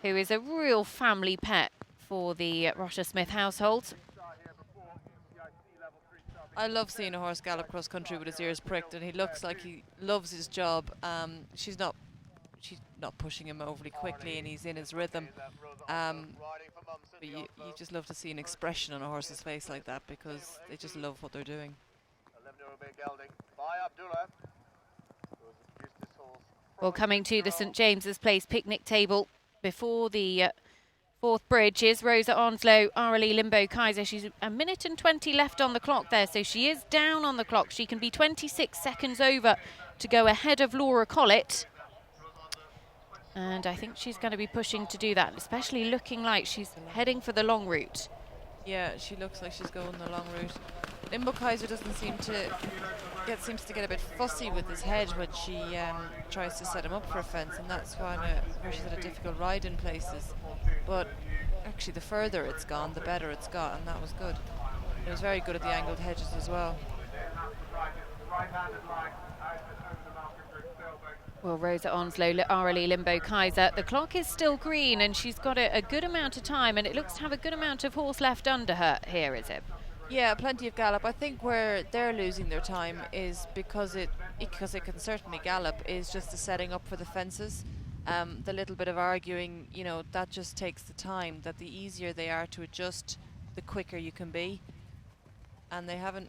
who is a real family pet for the Rosher-Smith household. I love seeing a horse gallop cross country with his ears pricked, and he looks like he loves his job. She's not pushing him overly quickly, and he's in his rhythm. But you just love to see an expression on a horse's face like that, because they just love what they're doing. Well, coming to the St James's Place picnic table before the 4th bridge is Rosa Onslow, Aurelie Limbo Kaiser. She's a minute and 20 left on the clock there, so she is down on the clock. She can be 26 seconds over to go ahead of Laura Collett. And I think she's going to be pushing to do that, especially looking like she's heading for the long route. Yeah, she looks like she's going the long route. Limbo Kaiser doesn't seem to seems to get a bit fussy with his head when she tries to set him up for a fence, and that's why she's had a difficult ride in places. But actually, the further it's gone, the better it's got, and that was good. It was very good at the angled hedges as well. Well, Rosa Onslow, Aurelie Limbo Kaiser, the clock is still green, and she's got a good amount of time, and it looks to have a good amount of horse left under her here, is it? Yeah, plenty of gallop. I think where they're losing their time is because it can certainly gallop, is just the setting up for the fences. The little bit of arguing, you know, that just takes the time. That the easier they are to adjust, the quicker you can be. And they haven't.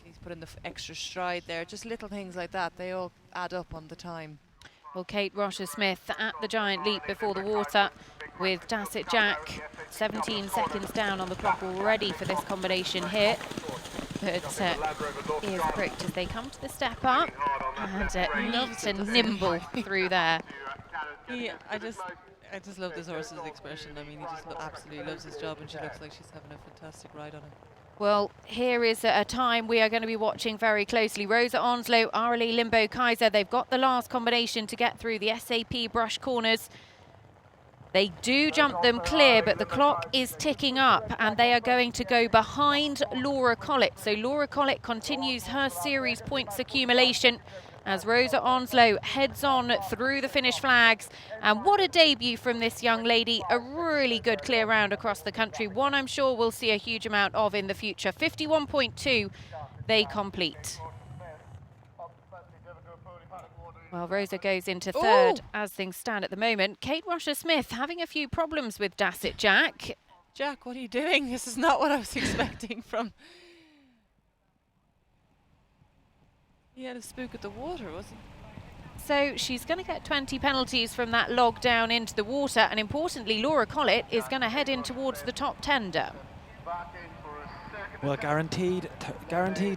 He's put in the extra stride there. Just little things like that. They all add up on the time. Well, Kate Rosher-Smith at the giant leap before the water with Dasset Jack. 17 seconds down on the clock already for this combination here. But ears pricked as they come to the step up, and neat and nimble through there. I just love this horse's expression. I mean, he just absolutely loves his job, and she looks like she's having a fantastic ride on him. Well, here is a time we are going to be watching very closely. Rosa Onslow, Aurelie Limbo Kaiser. They've got the last combination to get through the SAP brush corners. They do jump them clear, but the clock is ticking up, and they are going to go behind Laura Collett. So Laura Collett continues her series points accumulation as Rosa Onslow heads on through the finish flags. And what a debut from this young lady. A really good clear round across the country. One I'm sure we'll see a huge amount of in the future. 51.2 they complete. Well, Rosa goes into third as things stand at the moment. Kate Rosher-Smith having a few problems with Dasset Jack. Jack, what are you doing? This is not what I was expecting from... He had a spook at the water, wasn't he? So she's going to get 20 penalties from that log down into the water, and importantly, Laura Collett is going to head in towards the top tender. Well, guaranteed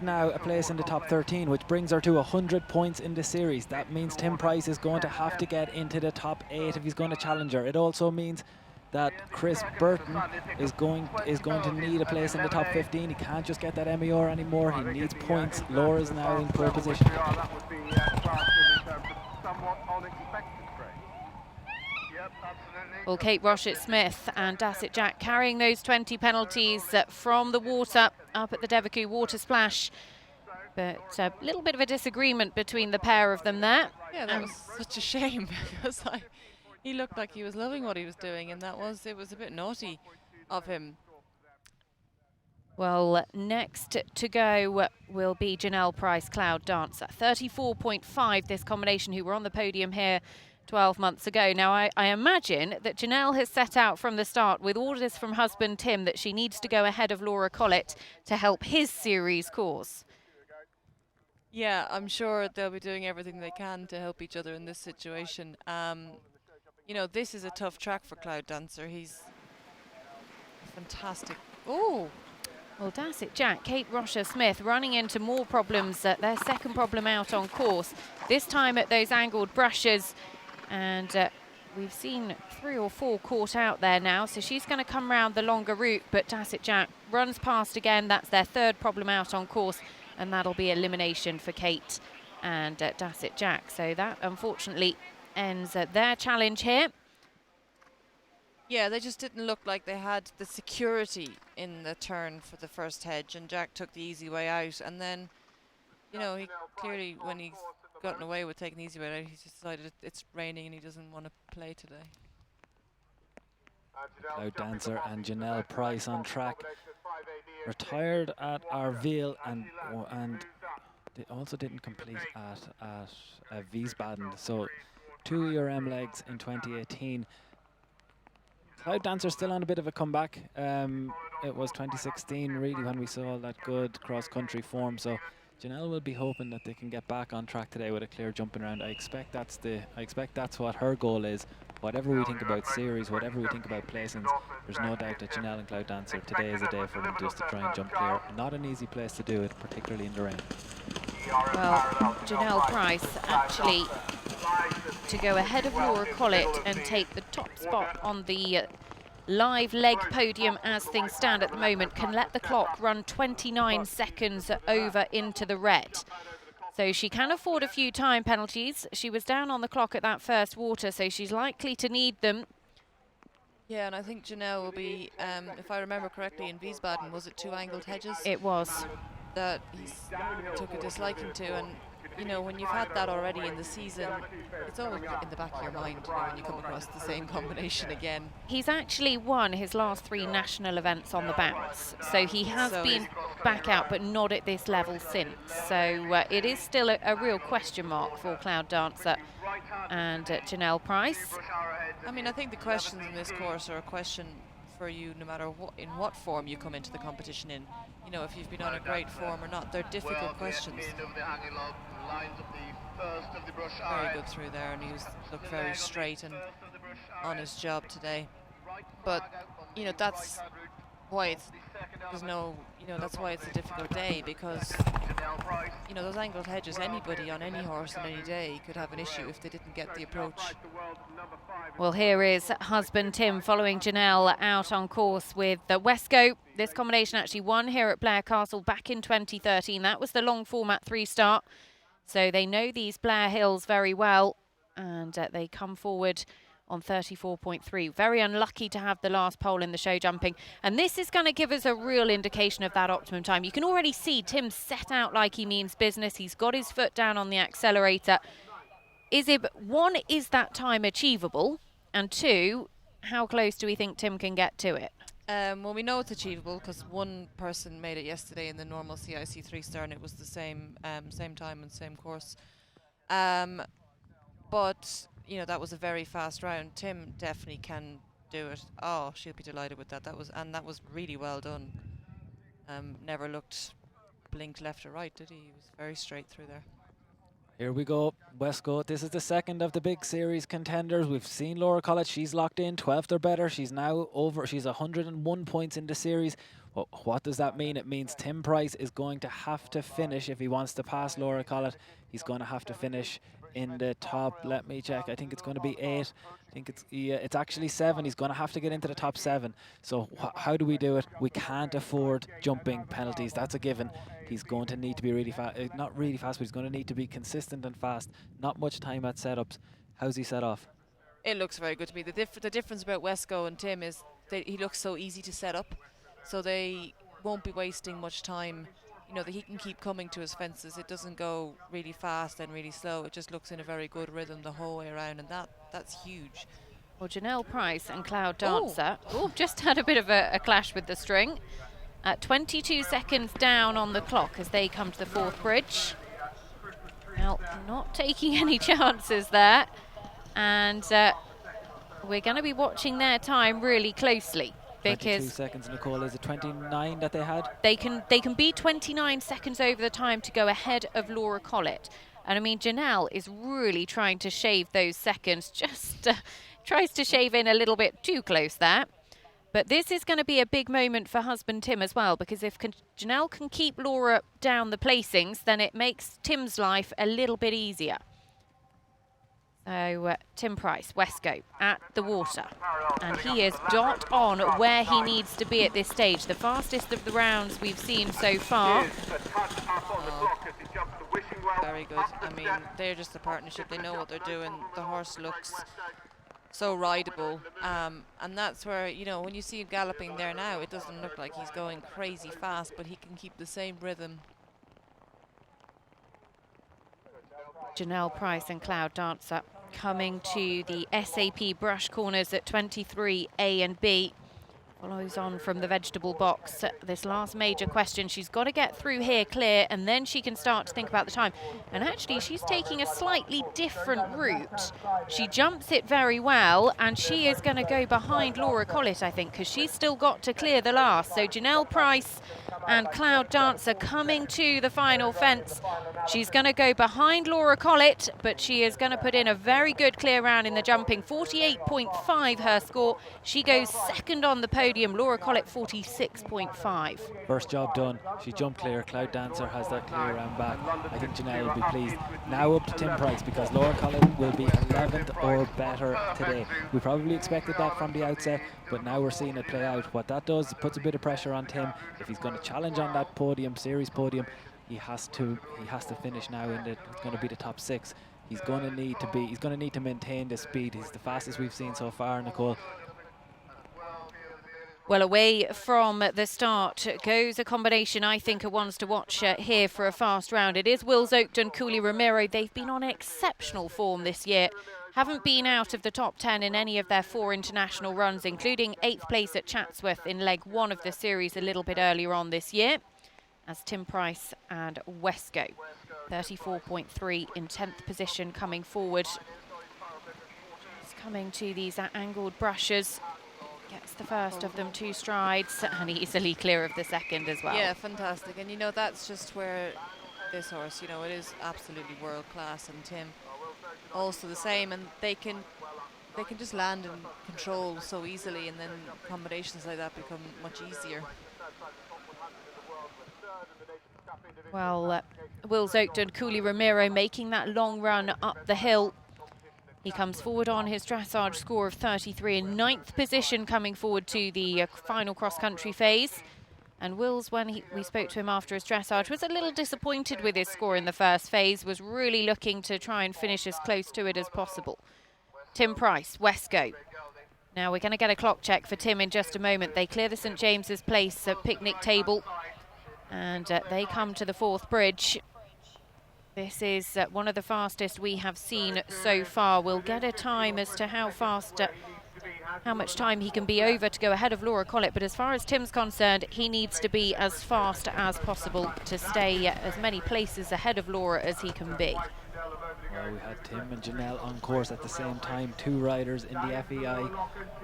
now a place in the top 13, which brings her to 100 points in the series. That means Tim Price is going to have to get into the top 8 if he's going to challenge her. It also means that Chris Burton is going to need a place in the top 15. He can't just get that MER anymore. He needs points. Laura's now in pole position. Well, Kate Rosher-Smith and Dasset Jack carrying those 20 penalties from the water up at the Devaku water splash. But a little bit of a disagreement between the pair of them there. Yeah, that was such a shame because He looked like he was loving what he was doing, and it was a bit naughty of him. Well, next to go will be Janelle Price, Cloud Dancer. 34.5, this combination who were on the podium here 12 months ago. Now, I imagine that Janelle has set out from the start with orders from husband Tim that she needs to go ahead of Laura Collett to help his series course. Yeah, I'm sure they'll be doing everything they can to help each other in this situation. You know, this is a tough track for Cloud Dancer. He's fantastic. Oh! Well, Dasset Jack, Kate Rosher-Smith running into more problems, their second problem out on course, this time at those angled brushes. And we've seen 3 or 4 caught out there now, so she's going to come round the longer route, but Dasset Jack runs past again. That's their third problem out on course, and that'll be elimination for Kate and Dasset Jack. So that, unfortunately, ends their challenge here. Yeah, they just didn't look like they had the security in the turn for the first hedge, and Jack took the easy way out. And then, you know, he clearly, when he's gotten away with taking the easy way out, he's decided it's raining and he doesn't want to play today. Cloud Dancer and Janelle Price on track. Retired at Arville and they also didn't complete at Wiesbaden. So 2 ERM legs in 2018. Cloud Dancer still on a bit of a comeback. It was 2016 really when we saw that good cross-country form. So Janelle will be hoping that they can get back on track today with a clear jumping round. I expect that's what her goal is. Whatever we think about series, whatever we think about placings, there's no doubt that Janelle and Cloud Dancer today is a day for them just to try and jump clear. Not an easy place to do it, particularly in the rain. Well, Janelle Price actually to go ahead of Laura Collett and take the top spot on the live leg podium as things stand at the moment, can let the clock run 29 seconds over into the red. So she can afford a few time penalties. She was down on the clock at that first water, so she's likely to need them. Yeah, and I think Janelle will be, if I remember correctly, in Wiesbaden, was it 2 angled hedges? It was. That he took a disliking to, and you know, when you've had that already in the season, it's always in the back of your mind, you know, when you come across the same combination again. He's actually won his last 3 national events on the bounce, so he has been back out, but not at this level since. So it is still a real question mark for Cloud Dancer and Janelle Price. I mean, I think the questions in this course are a question for you no matter in what form you come into the competition in. You know, if you've been on a great form or not, they're difficult questions. Very good through there, and he looked very straight and on his job today. But you know, that's why that's why it's a difficult day, because you know, those angled hedges, anybody on any horse on any day could have an issue if they didn't get the approach. Well, here is husband Tim following Janelle out on course with the Wesco. This combination actually won here at Blair Castle back in 2013. That was the long format 3-start. So they know these Blair Hills very well, and they come forward on 34.3. Very unlucky to have the last pole in the show jumping. And this is going to give us a real indication of that optimum time. You can already see Tim set out like he means business. He's got his foot down on the accelerator. Izzy, one, is that time achievable? And 2, how close do we think Tim can get to it? Well, we know it's achievable because one person made it yesterday in the normal CIC 3-star, and it was the same time and same course. But you know, that was a very fast round. Tim definitely can do it. Oh, she'll be delighted with that. That was really well done. Never blinked left or right, did he? He was very straight through there. Here we go, Westcote. This is the second of the big series contenders. We've seen Laura Collett. She's locked in 12th or better. She's now over. She's 101 points in the series. Well, what does that mean? It means Tim Price is going to have to finish if he wants to pass Laura Collett. He's going to have to finish in the top. Let me check. I think it's going to be 8. I think it's actually 7. He's going to have to get into the top 7. So how do we do it? We can't afford jumping penalties. That's a given. He's going to need to be really fast. Not really fast, but he's going to need to be consistent and fast. Not much time at setups. How's he set off? It looks very good to me. The difference about Wesco and Tim is he looks so easy to set up, so they won't be wasting much time. You know, that he can keep coming to his fences. It doesn't go really fast and really slow. It just looks in a very good rhythm the whole way around, and that's huge. Well, Janelle Price and Cloud Dancer just had a bit of a clash with the string. 22 seconds down on the clock as they come to the fourth bridge. Well, not taking any chances there. And we're going to be watching their time really closely. 22 seconds, Nicole. Is it 29 that they had? They can beat 29 seconds over the time to go ahead of Laura Collett. And I mean, Janelle is really trying to shave those seconds, just tries to shave in a little bit too close there. But this is going to be a big moment for husband Tim as well, because if Janelle can keep Laura down the placings, then it makes Tim's life a little bit easier. So Tim Price, Wesco at the water, and he is dot on where he needs to be at this stage. The fastest of the rounds we've seen so far. Very good. I mean, they're just a partnership. They know what they're doing. The horse looks so rideable, and that's where, you know, when you see him galloping there now, it doesn't look like he's going crazy fast, but he can keep the same rhythm. Janelle Price and Cloud Dancer coming to the SAP brush corners at 23 A and B. Follows on from the vegetable box. This last major question, she's got to get through here clear, and then she can start to think about the time. And actually, she's taking a slightly different route. She jumps it very well, and she is going to go behind Laura Collett, I think, because she's still got to clear the last. So Janelle Price and Cloud Dancer coming to the final fence. She's going to go behind Laura Collett, but she is going to put in a very good clear round in the jumping. 48.5 her score. She goes second on the podium. Laura Collett 46.5. First job done. She jumped clear. Cloud Dancer has that clear round back. I think Janelle will be pleased. Now up to Tim Price, because Laura Collett will be 11th or better today. We probably expected that from the outset, but now we're seeing it play out. What that does, it puts a bit of pressure on Tim. If he's going to challenge on that podium, series podium, he has to finish now in it's going to be the top 6. He's going to need to maintain the speed. He's the fastest we've seen so far, Nicole. Well, away from the start goes a combination I think are ones to watch here for a fast round. It is Wills Oakton, Cooley Romero. They've been on exceptional form this year. Haven't been out of the top 10 in any of their 4 international runs, including 8th place at Chatsworth in leg 1 of the series a little bit earlier on this year. As Tim Price and Wesco, 34.3 in 10th position coming forward. He's coming to these angled brushes. Gets the first of them 2 strides and easily clear of the second as well. Yeah, fantastic. And you know, that's just where this horse, you know, it is absolutely world class, and Tim also the same, and they can just land and control so easily, and then combinations like that become much easier. Well, Wills Oakton, Cooley Romero making that long run up the hill. He comes forward on his dressage score of 33 in 9th position, coming forward to the final cross-country phase. And Wills, when we spoke to him after his dressage, was a little disappointed with his score in the first phase, was really looking to try and finish as close to it as possible. Tim Price, Wesco. Now we're going to get a clock check for Tim in just a moment. They clear the St James's Place picnic table, and they come to the 4th bridge. This is one of the fastest we have seen so far. We'll get a time as to how fast, how much time he can be over to go ahead of Laura Collett. But as far as Tim's concerned, he needs to be as fast as possible to stay as many places ahead of Laura as he can be. Well, we had Tim and Janelle on course at the same time. 2 riders in the FEI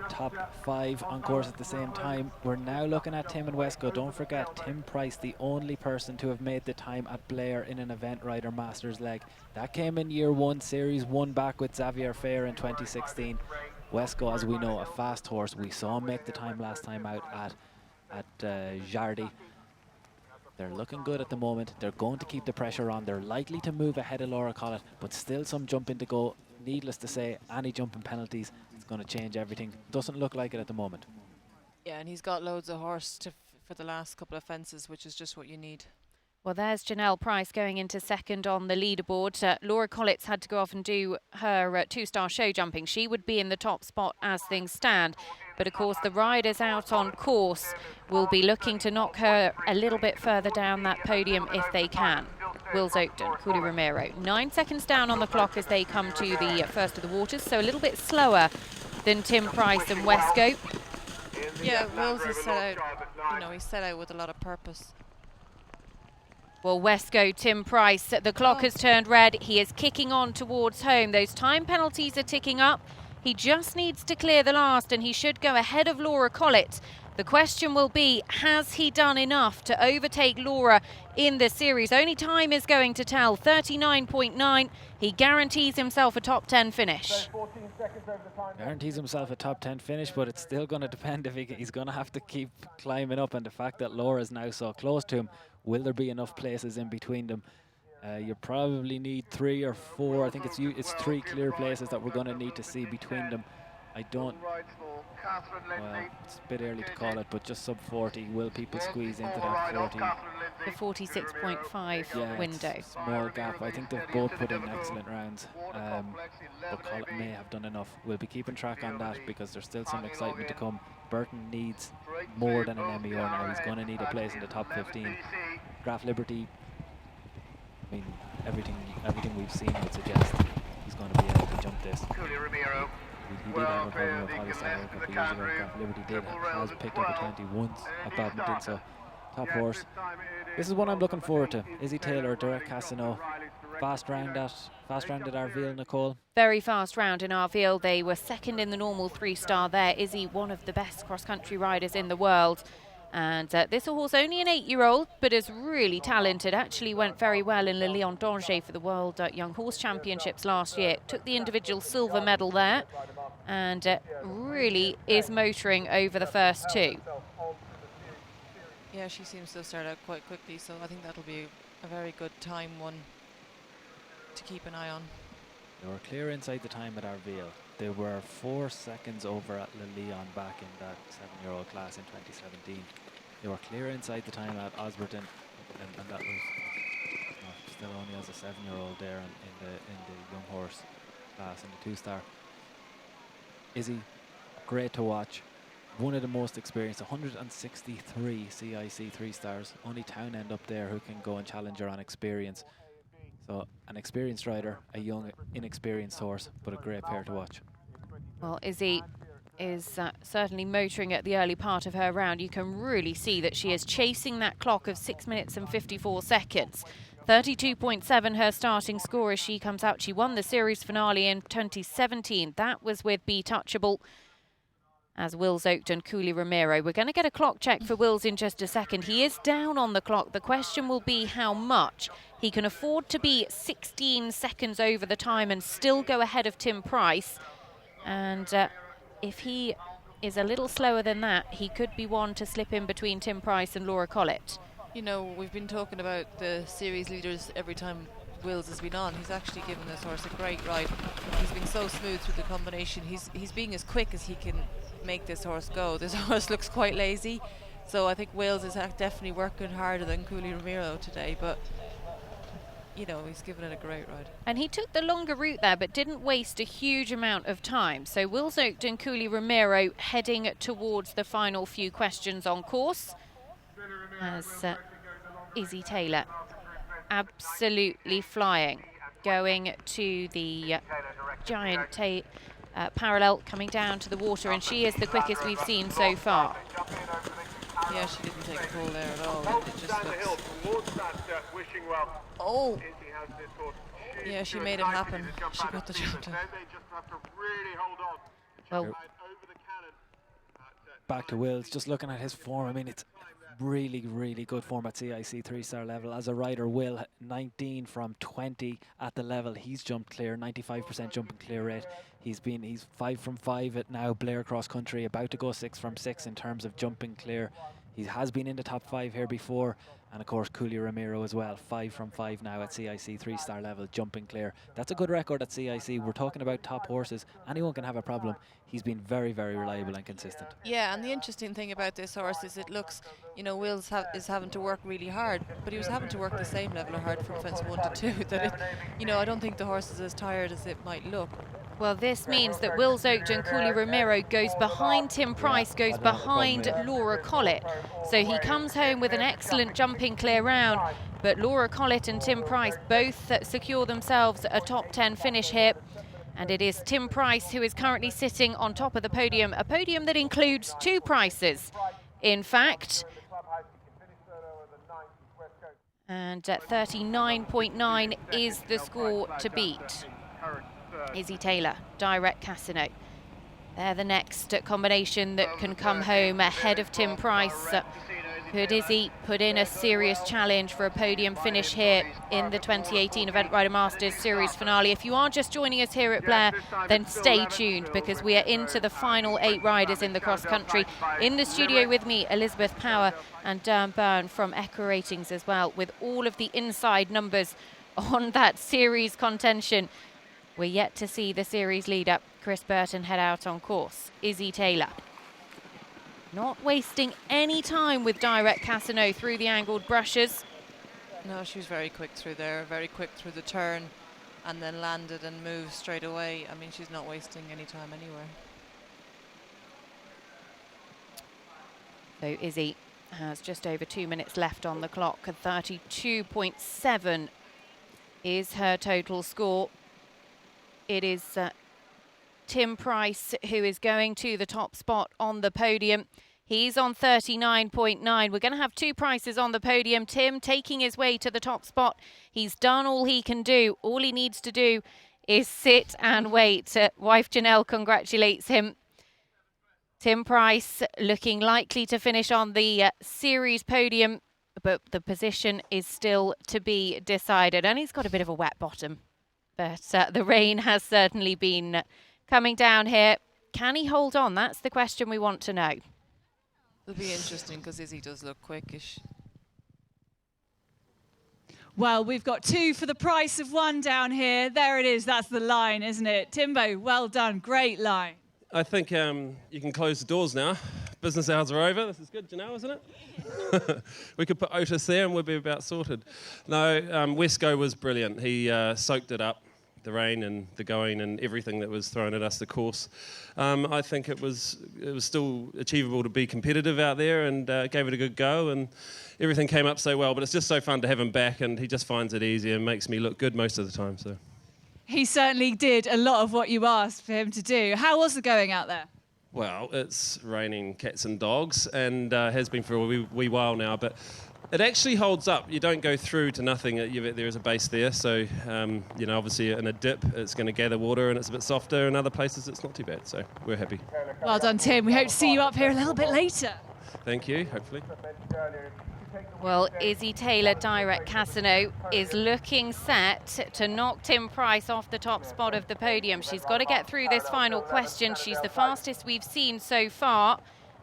top 5 on course at the same time. We're now looking at Tim and Wesco. Don't forget, Tim Price, the only person to have made the time at Blair in an event rider masters leg. That came in year 1, series 1 back with Xavier Fair in 2016. Wesco, as we know, a fast horse. We saw him make the time last time out at Jardy. They're looking good at the moment. They're going to keep the pressure on. They're likely to move ahead of Laura Collett, but still some jumping to go. Needless to say, any jumping penalties is going to change everything. Doesn't look like it at the moment. Yeah, and he's got loads of horse for the last couple of fences, which is just what you need. Well, there's Janelle Price going into second on the leaderboard. Laura Collett's had to go off and do her 2-star show jumping. She would be in the top spot as things stand. But of course, the riders out on course will be looking to knock her a little bit further down that podium if they can. Wills Oakton, Cooley Romero. 9 seconds down on the clock as they come to the first of the waters. So a little bit slower than Tim Price and Westcote. Yeah, Wills has set out, he set out with a lot of purpose. Well, Westcote, Tim Price, the clock has turned red. He is kicking on towards home. Those time penalties are ticking up. He just needs to clear the last and he should go ahead of Laura Collett. The question will be, has he done enough to overtake Laura in the series? Only time is going to tell, 39.9. He guarantees himself a top 10 finish. Guarantees himself a top 10 finish, but it's still going to depend if he's going to have to keep climbing up, and the fact that Laura's now so close to him, will there be enough places in between them? You probably need 3 or 4. I think it's 3 clear places that we're going to need to see between them. I don't, well, it's a bit early to call it, but just sub 40. Will people squeeze into that 40? The 46.5 window. Small gap. I think they've both put in excellent rounds, but Collett may have done enough. We'll be keeping track on that because there's still some excitement to come. Burton needs more than an MER now. He's going to need a place in the top 15. Graf Liberty, I mean, everything we've seen would suggest he's going to be able to jump this. He did have a problem with Hollister a couple of years ago. Graf Liberty has picked up a 20 once at badminton, so top horse. This is one I'm looking forward to. Izzy Taylor, Derek Cassino. Fast round at Arville, Nicole. Very fast round in Arville. They were second in the normal 3-star there. Izzy, one of the best cross-country riders in the world. And this horse, only an 8-year-old, but is really talented. Actually went very well in Le Lion d'Angers for the World Young Horse Championships last year. Took the individual silver medal there and really is motoring over the first 2. Yeah, she seems to start out quite quickly, so I think that'll be a very good time one to keep an eye on. They were clear inside the time at Arville. They were 4 seconds over at Le Lion back in that 7-year-old class in 2017. They were clear inside the time at Osberton, and that was still only as a 7-year-old there in the young horse class in the 2-star. Izzy, great to watch. One of the most experienced, 163 CIC 3-stars. Only Townend up there who can go and challenge her on experience. So an experienced rider, a young, inexperienced horse, but a great pair to watch. Well, Izzy is certainly motoring at the early part of her round. You can really see that she is chasing that clock of 6 minutes and 54 seconds. 32.7 her starting score as she comes out. She won the series finale in 2017. That was with Be Touchable. As Wills Oaked and Cooley Romero. We're going to get a clock check for Wills in just a second. He is down on the clock. The question will be how much. He can afford to be 16 seconds over the time and still go ahead of Tim Price. And if he is a little slower than that, he could be one to slip in between Tim Price and Laura Collett. You know, we've been talking about the series leaders every time Wills has been on. He's actually given this horse a great ride. He's been so smooth through the combination. He's being as quick as he can make this horse go. This horse looks quite lazy, so I think Wills is definitely working harder than Cooley Romero today, but you know, he's given it a great ride. And he took the longer route there but didn't waste a huge amount of time. So Wills Oaked and Cooley Romero heading towards the final few questions on course as Izzy Taylor absolutely flying, going to the giant parallel, coming down to the water, and she is the quickest we've seen so far. Yeah, she didn't take a pull there at all. It just looks... Oh! Yeah, she made it happen. She got the job done. Well, back to Wills, just looking at his form, I mean, it's really, really good form at CIC 3-star level. As a rider, Will, 19 from 20 at the level. He's jumped clear, 95% jumping clear rate. He's 5 from 5 at now Blair cross country, about to go 6 from 6 in terms of jumping clear. He has been in the top 5 here before. And of course, Cooley Romero as well, 5 from 5 now at CIC 3-star level, jumping clear. That's a good record at CIC. We're talking about top horses. Anyone can have a problem. He's been very, very reliable and consistent. Yeah, and the interesting thing about this horse is it looks, you know, Wills is having to work really hard, but he was having to work the same level of hard from fence 1 to 2. That it, you know, I don't think the horse is as tired as it might look. well, this means that Wills Oaked and Cooley Romero goes behind Tim Price, goes behind Laura Collett. So he comes home with an excellent jumping clear round, but Laura Collett and Tim Price both secure themselves a top 10 finish here. And it is Tim Price who is currently sitting on top of the podium, a podium that includes 2 prices, in fact. And 39.9 is the score to beat. Izzy Taylor, Direct Casino. They're the next combination that can come home ahead of Tim Price. Could Izzy put in a serious challenge for a podium finish here in the 2018 Event Rider Masters Series finale? If you are just joining us here at Blair, then stay tuned, because we are into the final 8 riders in the cross country. In the studio with me, Elizabeth Power and Dan Byrne from Echo Ratings as well, with all of the inside numbers on that series contention. We're yet to see the series leader, Chris Burton, head out on course. Izzy Taylor not wasting any time with Direct Casino through the angled brushes. No, she was very quick through there, very quick through the turn, and then landed and moved straight away. I mean, she's not wasting any time anywhere. So Izzy has just over 2 minutes left on the clock. 32.7 is her total score. It is Tim Price who is going to the top spot on the podium. He's on 39.9. We're going to have 2 prices on the podium. Tim taking his way to the top spot. He's done all he can do. All he needs to do is sit and wait. Wife Janelle congratulates him. Tim Price looking likely to finish on the series podium, but the position is still to be decided. And he's got a bit of a wet bottom, but the rain has certainly been coming down here. Can he hold on? That's the question we want to know. It'll be interesting because Izzy does look quickish. Well, we've got 2 for the price of 1 down here. There it is. That's the line, isn't it? Timbo, well done. Great line. I think you can close the doors now. Business hours are over. This is good, Janelle, isn't it? We could put Otis there and we'd be about sorted. No, Wesco was brilliant. He soaked it up, the rain and the going and everything that was thrown at us, the course. I think it was still achievable to be competitive out there, and gave it a good go, and everything came up so well. But it's just so fun to have him back, and he just finds it easy and makes me look good most of the time. So He certainly did a lot of what you asked for him to do. How was the going out there? Well, it's raining cats and dogs, and has been for a wee while now, but it actually holds up. You don't go through to nothing. There is a base there, so obviously in a dip it's going to gather water and it's a bit softer. In other places it's not too bad, so we're happy. Well done, Tim. We hope to see you up here a little bit later. Thank you, hopefully. Well, Izzy Taylor, Direct Casino, is looking set to knock Tim Price off the top spot of the podium. She's got to get through this final question. She's the fastest we've seen so far.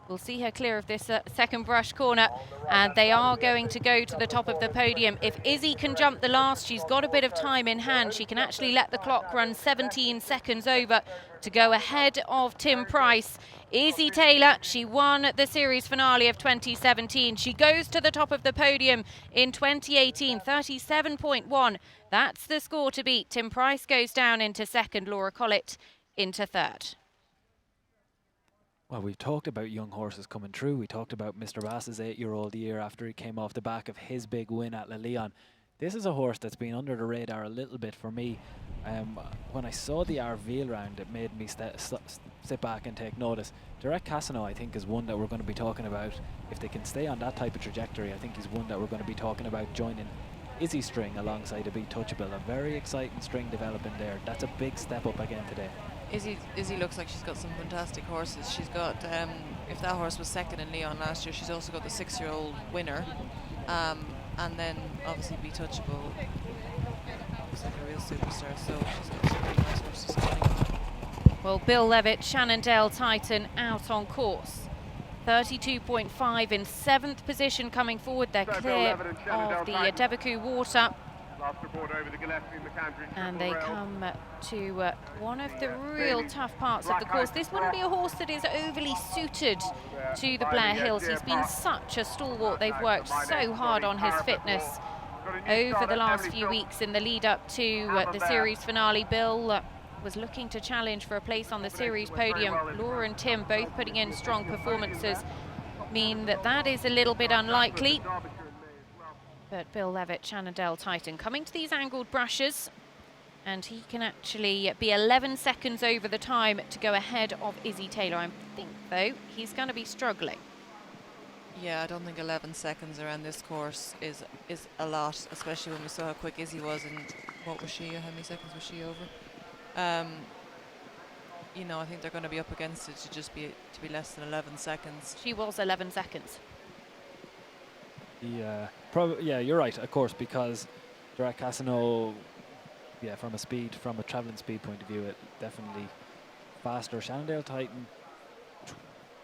We'll see her clear of this second brush corner, and they are going to go to the top of the podium. If Izzy can jump the last, she's got a bit of time in hand. She can actually let the clock run 17 seconds over to go ahead of Tim Price. Izzy Taylor, she won the series finale of 2017. She goes to the top of the podium in 2018, 37.1. That's the score to beat. Tim Price goes down into second, Laura Collett into third. Well, we've talked about young horses coming through. We talked about Mr. Bass's 8-year-old year after he came off the back of his big win at Le Leon. This is a horse that's been under the radar a little bit for me. When I saw the Arville round, it made me sit back and take notice. Direct Casino, I think, is one that we're going to be talking about. If they can stay on that type of trajectory, I think he's one that we're going to be talking about joining Izzy String alongside a Be Touchable. A very exciting string developing there. That's a big step up again today. Izzy looks like she's got some fantastic horses. She's got, if that horse was second in Leon last year, she's also got the 6-year-old winner. And then obviously Be Touchable. Looks like a real superstar, so she's got some really nice horses coming on. Well, Bill Levitt, Shannondale Titan out on course. 32.5 in 7th position coming forward. They're clear of the Devaku water. And they come to one of the real tough parts of the course. This wouldn't be a horse that is overly suited to the Blair Hills. He's been such a stalwart. They've worked so hard on his fitness over the last few weeks in the lead up to the series finale. Bill was looking to challenge for a place on the series podium. Laura and Tim both putting in strong performances mean that is a little bit unlikely. But Bill Levitt, Shannondale Titan, coming to these angled brushes. and he can actually be 11 seconds over the time to go ahead of Izzy Taylor. I think, though, he's going to be struggling. Yeah, I don't think 11 seconds around this course is a lot, especially when we saw how quick Izzy was, and what was she, how many seconds was she over? You know, I think they're going to be up against it to be less than 11 seconds. She was 11 seconds. Yeah, yeah, you're right, of course, because Direct Casino, yeah, from a travelling speed point of view, it definitely faster. Shannondale Titan,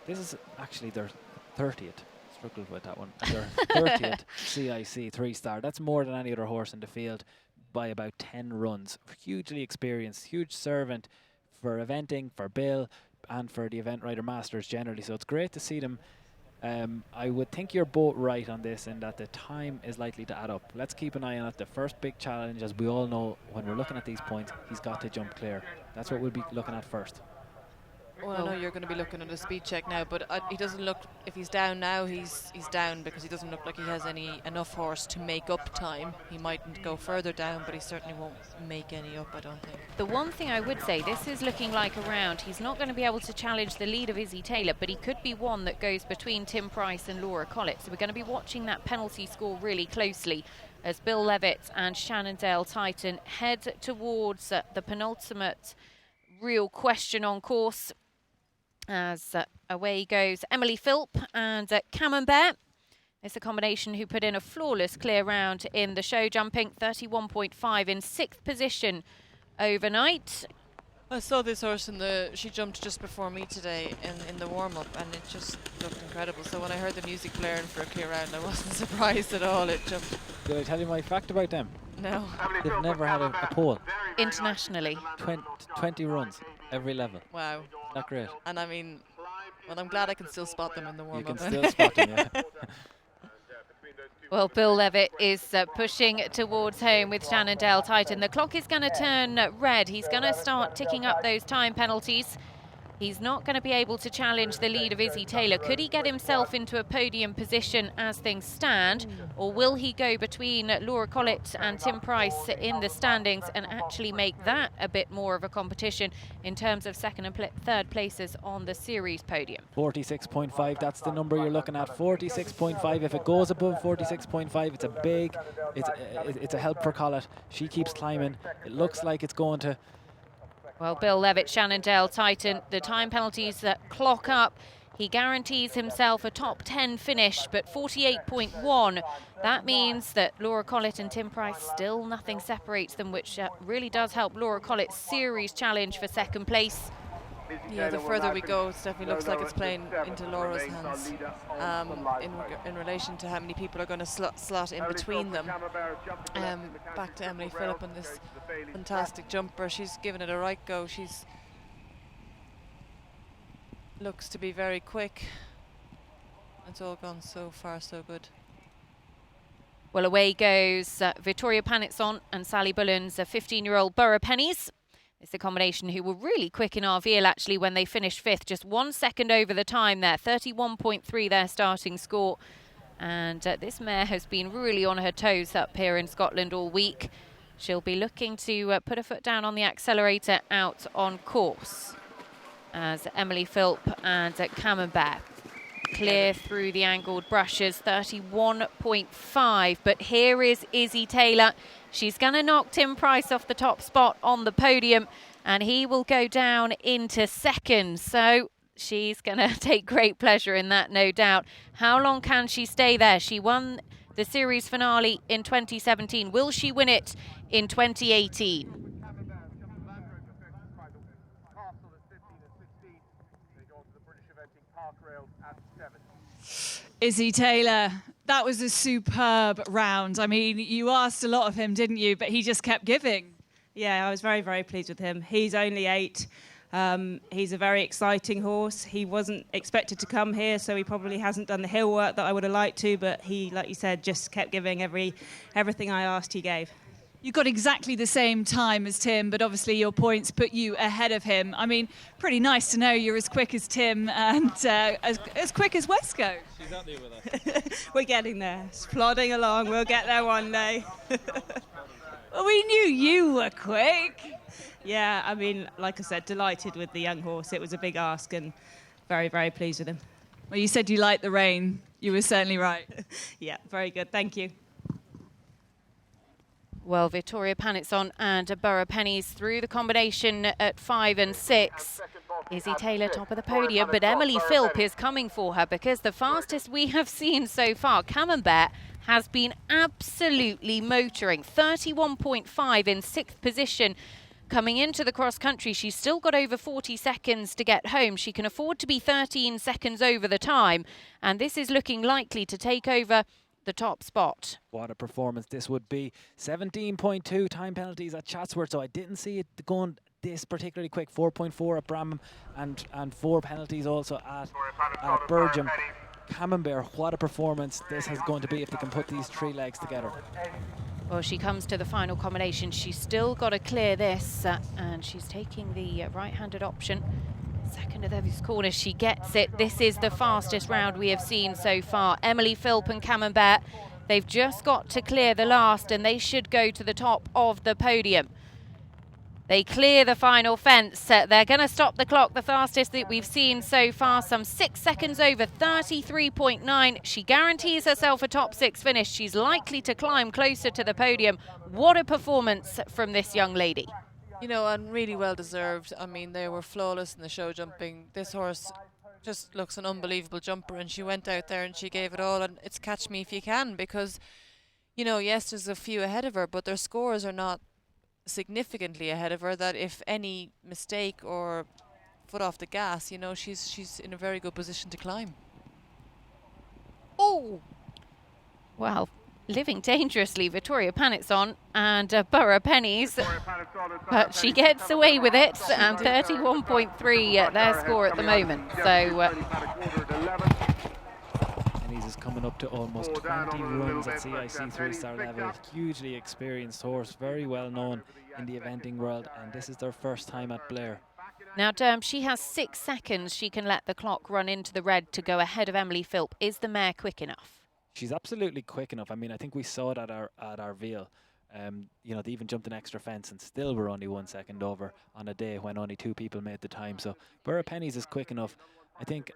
this is actually their 30th. Struggled with that one. Their 30th CIC 3-star. That's more than any other horse in the field by about 10 runs. Hugely experienced, huge servant for eventing, for Bill, and for the Event Rider Masters generally. So it's great to see them. I would think you're both right on this, in that the time is likely to add up. Let's keep an eye on it. The first big challenge, as we all know, when we're looking at these points, he's got to jump clear. That's what we'll be looking at first. Well, I know you're going to be looking at a speed check now, but he doesn't look, if he's down now, he's down, because he doesn't look like he has enough horse to make up time. He mightn't go further down, but he certainly won't make any up, I don't think. The one thing I would say, this is looking like a round. He's not going to be able to challenge the lead of Izzy Taylor, but he could be one that goes between Tim Price and Laura Collett. So we're going to be watching that penalty score really closely as Bill Levitt and Shannondale Titan head towards the penultimate real question on course. As away goes Emily Phillip and Camembert. It's a combination who put in a flawless clear round in the show jumping, 31.5 in 6th position overnight. I saw this horse she jumped just before me today in the warm-up, and it just looked incredible. So when I heard the music blaring for a clear round, I wasn't surprised at all. It jumped. Did I tell you my fact about them? No. They've never had a pole. Internationally. 20 runs, every level. Wow. Not great. And I mean, well, I'm glad I can still spot them in the warm-up. You can still spot them, yeah. Well, Bill Levitt is pushing towards home with Shannondale Titan. The clock is going to turn red. He's going to start ticking up those time penalties. He's not going to be able to challenge the lead of Izzy Taylor. Could he get himself into a podium position as things stand? Or will he go between Laura Collett and Tim Price in the standings and actually make that a bit more of a competition in terms of second and third places on the series podium? 46.5, that's the number you're looking at. 46.5. If it goes above 46.5, it's a big, it's a help for Collett. She keeps climbing. It looks like it's going to. Well, Bill Levitt, Shannondale Titan, the time penalties clock up. He guarantees himself a top 10 finish, but 48.1. That means that Laura Collett and Tim Price, still nothing separates them, which really does help Laura Collett's series challenge for second place. Yeah, the further we go, it definitely looks like it's playing into Laura's hands in relation to how many people are going to slot in between them. Back to Emily Phillip and this fantastic jumper. She's given it a right go. She's looks to be very quick. It's all gone so far so good. Well, away goes Victoria Panitson and Sally Bullen's 15-year-old Borough Pennies. It's a combination who were really quick in Arveal actually when they finished 5th, just 1 second over the time there, 31.3 their starting score. And this mare has been really on her toes up here in Scotland all week. She'll be looking to put a foot down on the accelerator out on course. As Emily Phillip and Camembert clear through the angled brushes, 31.5. But here is Izzy Taylor. She's going to knock Tim Price off the top spot on the podium, and he will go down into second. So she's going to take great pleasure in that, no doubt. How long can she stay there? She won the series finale in 2017. Will she win it in 2018? Izzy Taylor, that was a superb round. I mean, you asked a lot of him, didn't you? But he just kept giving. Yeah, I was very, very pleased with him. He's only 8. He's a very exciting horse. He wasn't expected to come here, so he probably hasn't done the hill work that I would have liked to, but he, like you said, just kept giving everything I asked he gave. You got exactly the same time as Tim, but obviously your points put you ahead of him. I mean, pretty nice to know you're as quick as Tim and as quick as Wesco. She's up there with us. We're getting there. It's plodding along. We'll get there one day. Well, we knew you were quick. Yeah, I mean, like I said, delighted with the young horse. It was a big ask and very, very pleased with him. Well, you said you liked the rain. You were certainly right. Yeah, very good. Thank you. Well, Victoria Panitson and Borough Pennies through the combination at 5 and 6. Izzy Taylor top of the podium, but Emily Phillip is coming for her because the fastest we have seen so far, Camembert, has been absolutely motoring. 31.5 in 6th position. Coming into the cross country, she's still got over 40 seconds to get home. She can afford to be 13 seconds over the time, and this is looking likely to take over the top spot. What a performance this would be. 17.2 time penalties at Chatsworth, so I didn't see it going this particularly quick. 4.4 at Bramham and 4 penalties also at Burton. Camembert, what a performance this is going to be if they can put these 3 legs together. Well, she comes to the final combination. She's still got to clear this, and she's taking the right-handed option. Second of those corners, she gets it. This is the fastest round we have seen so far. Emily Phillip and Camembert, they've just got to clear the last, and they should go to the top of the podium. They clear the final fence. They're going to stop the clock, the fastest that we've seen so far, some 6 seconds over, 33.9. She guarantees herself a top 6 finish. She's likely to climb closer to the podium. What a performance from this young lady. You know, and really well deserved. I mean, they were flawless in the show jumping. This horse just looks an unbelievable jumper, and she went out there and she gave it all, and it's catch me if you can, because, you know, yes, there's a few ahead of her, but their scores are not significantly ahead of her, that if any mistake or foot off the gas, you know, she's in a very good position to climb. Oh! Well, living dangerously, Victoria Panitson and Borough Pennies, but she gets away with it, and 31.3 their score at the moment. So Pennies is coming up to almost 20 runs at CIC 3-star level. Hugely experienced horse, very well known in the eventing world, and this is their first time at Blair. now, she has 6 seconds. She can let the clock run into the red to go ahead of Emily Phillip. Is the mare quick enough? She's absolutely quick enough. I mean, I think we saw it at our Veal. You know, they even jumped an extra fence and still were only 1 second over on a day when only 2 people made the time. So Borough Pennies is quick enough. I think,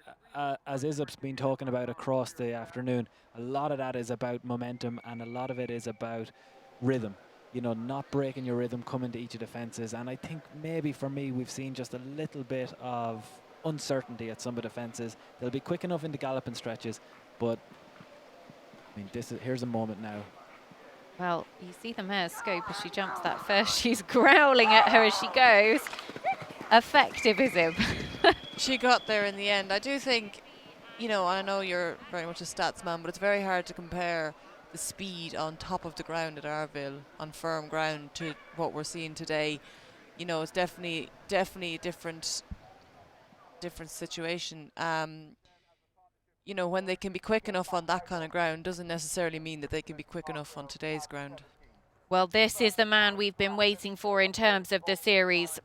as Izzup's been talking about across the afternoon, a lot of that is about momentum, and a lot of it is about rhythm. You know, not breaking your rhythm, coming to each of the fences. And I think maybe for me, we've seen just a little bit of uncertainty at some of the fences. They'll be quick enough in the galloping stretches, but I mean, here's a moment now. Well, you see the mare's scope as she jumps that first. She's growling at her as she goes. Effective, Izzy. She got there in the end. I do think, you know, I know you're very much a stats man, but it's very hard to compare the speed on top of the ground at Arville on firm ground to what we're seeing today. You know, it's definitely a different situation. You know, when they can be quick enough on that kind of ground doesn't necessarily mean that they can be quick enough on today's ground. Well, this is the man we've been waiting for in terms of the series.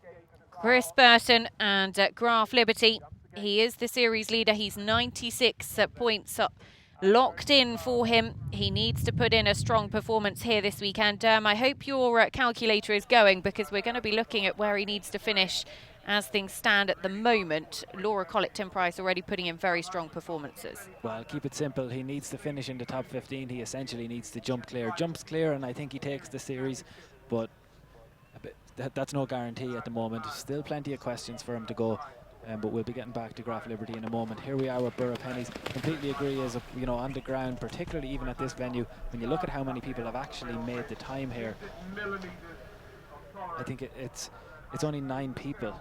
Chris Burton and Graf Liberty. He is the series leader. He's 96 points up, locked in for him. He needs to put in a strong performance here this weekend. I hope your calculator is going, because we're going to be looking at where he needs to finish as things stand at the moment. Laura Collett, Tim Price already putting in very strong performances. Well, keep it simple. He needs to finish in the top 15. He essentially needs to jump clear. Jumps clear, and I think he takes the series, but that's no guarantee at the moment. Still plenty of questions for him to go, but we'll be getting back to Graf Liberty in a moment. Here we are with Borough Pennies. Completely agree, as you know, on the ground, particularly even at this venue, when you look at how many people have actually made the time here, I think it's only 9 people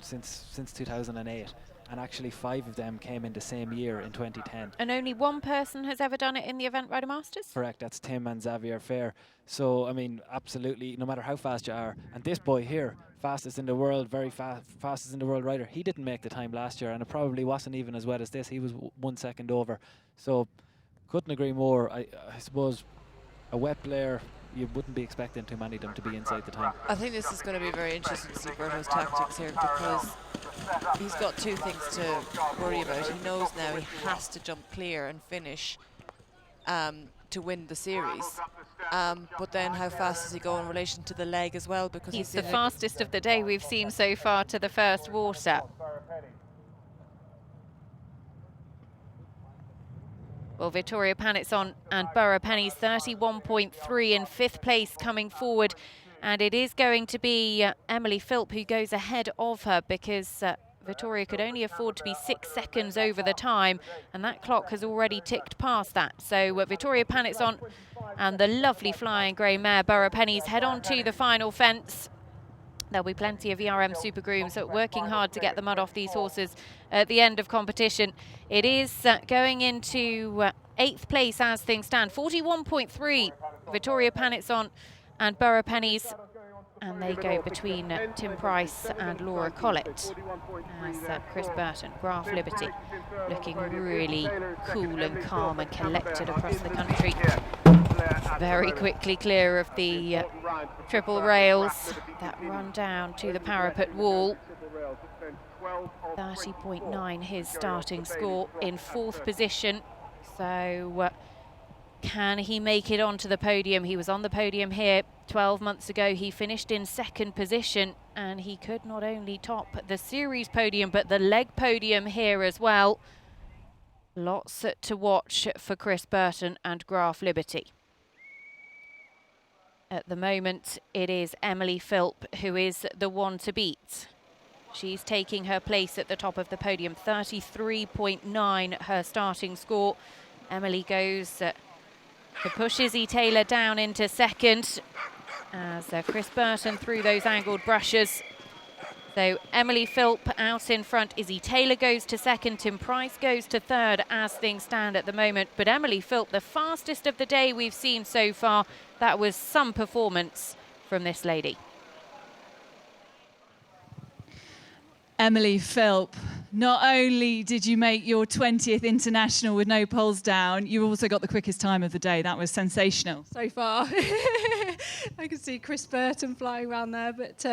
since 2008, and actually 5 of them came in the same year in 2010. And only one person has ever done it in the Event Rider Masters? Correct, that's Tim and Xavier Fair. So, I mean, absolutely, no matter how fast you are, and this boy here, fastest in the world, very fastest in the world rider, he didn't make the time last year, and it probably wasn't even as wet as this. He was 1 second over. So, couldn't agree more. I suppose a wet Blair, you wouldn't be expecting too many of them to be inside the time. I think this is going to be very interesting to see Berto's tactics here, because he's got 2 things to worry about. He knows now he has to jump clear and finish to win the series. But then how fast does he go in relation to the leg as well? Because he's the fastest of the day we've seen so far to the first water. Well, Vittoria Panizon and Borough Penny's 31.3 in 5th place coming forward. And it is going to be Emily Phillip who goes ahead of her, because Vittoria could only afford to be 6 seconds over the time, and that clock has already ticked past that. So Vittoria Panizon and the lovely flying grey mare Borough Penny's head on to the final fence. There'll be plenty of ERM super grooms working hard to get the mud off these horses at the end of competition. It is going into 8th place as things stand. 41.3, Vittoria Panizon and Borough Penny's. And they go between Tim Price and Laura Collett, as Chris Burton, Graf Liberty, looking really cool and calm and collected across the country. Very quickly clear of the triple rails that run down to the parapet wall. 30.9 his starting score, in 4th position. So can he make it onto the podium? He was on the podium here 12 months ago. He finished in 2nd position, and he could not only top the series podium but the leg podium here as well. Lots to watch for Chris Burton and Graf Liberty. At the moment, it is Emily Phillip who is the one to beat. She's taking her place at the top of the podium. 33.9 her starting score. Emily goes to push Izzy Taylor down into 2nd, as Chris Burton through those angled brushes. So Emily Phillip out in front. Izzy Taylor goes to 2nd. Tim Price goes to 3rd as things stand at the moment. But Emily Phillip, the fastest of the day we've seen so far. That was some performance from this lady. Emily Phillip, not only did you make your 20th international with no poles down, you also got the quickest time of the day. That was sensational. So far. I could see Chris Burton flying around there, but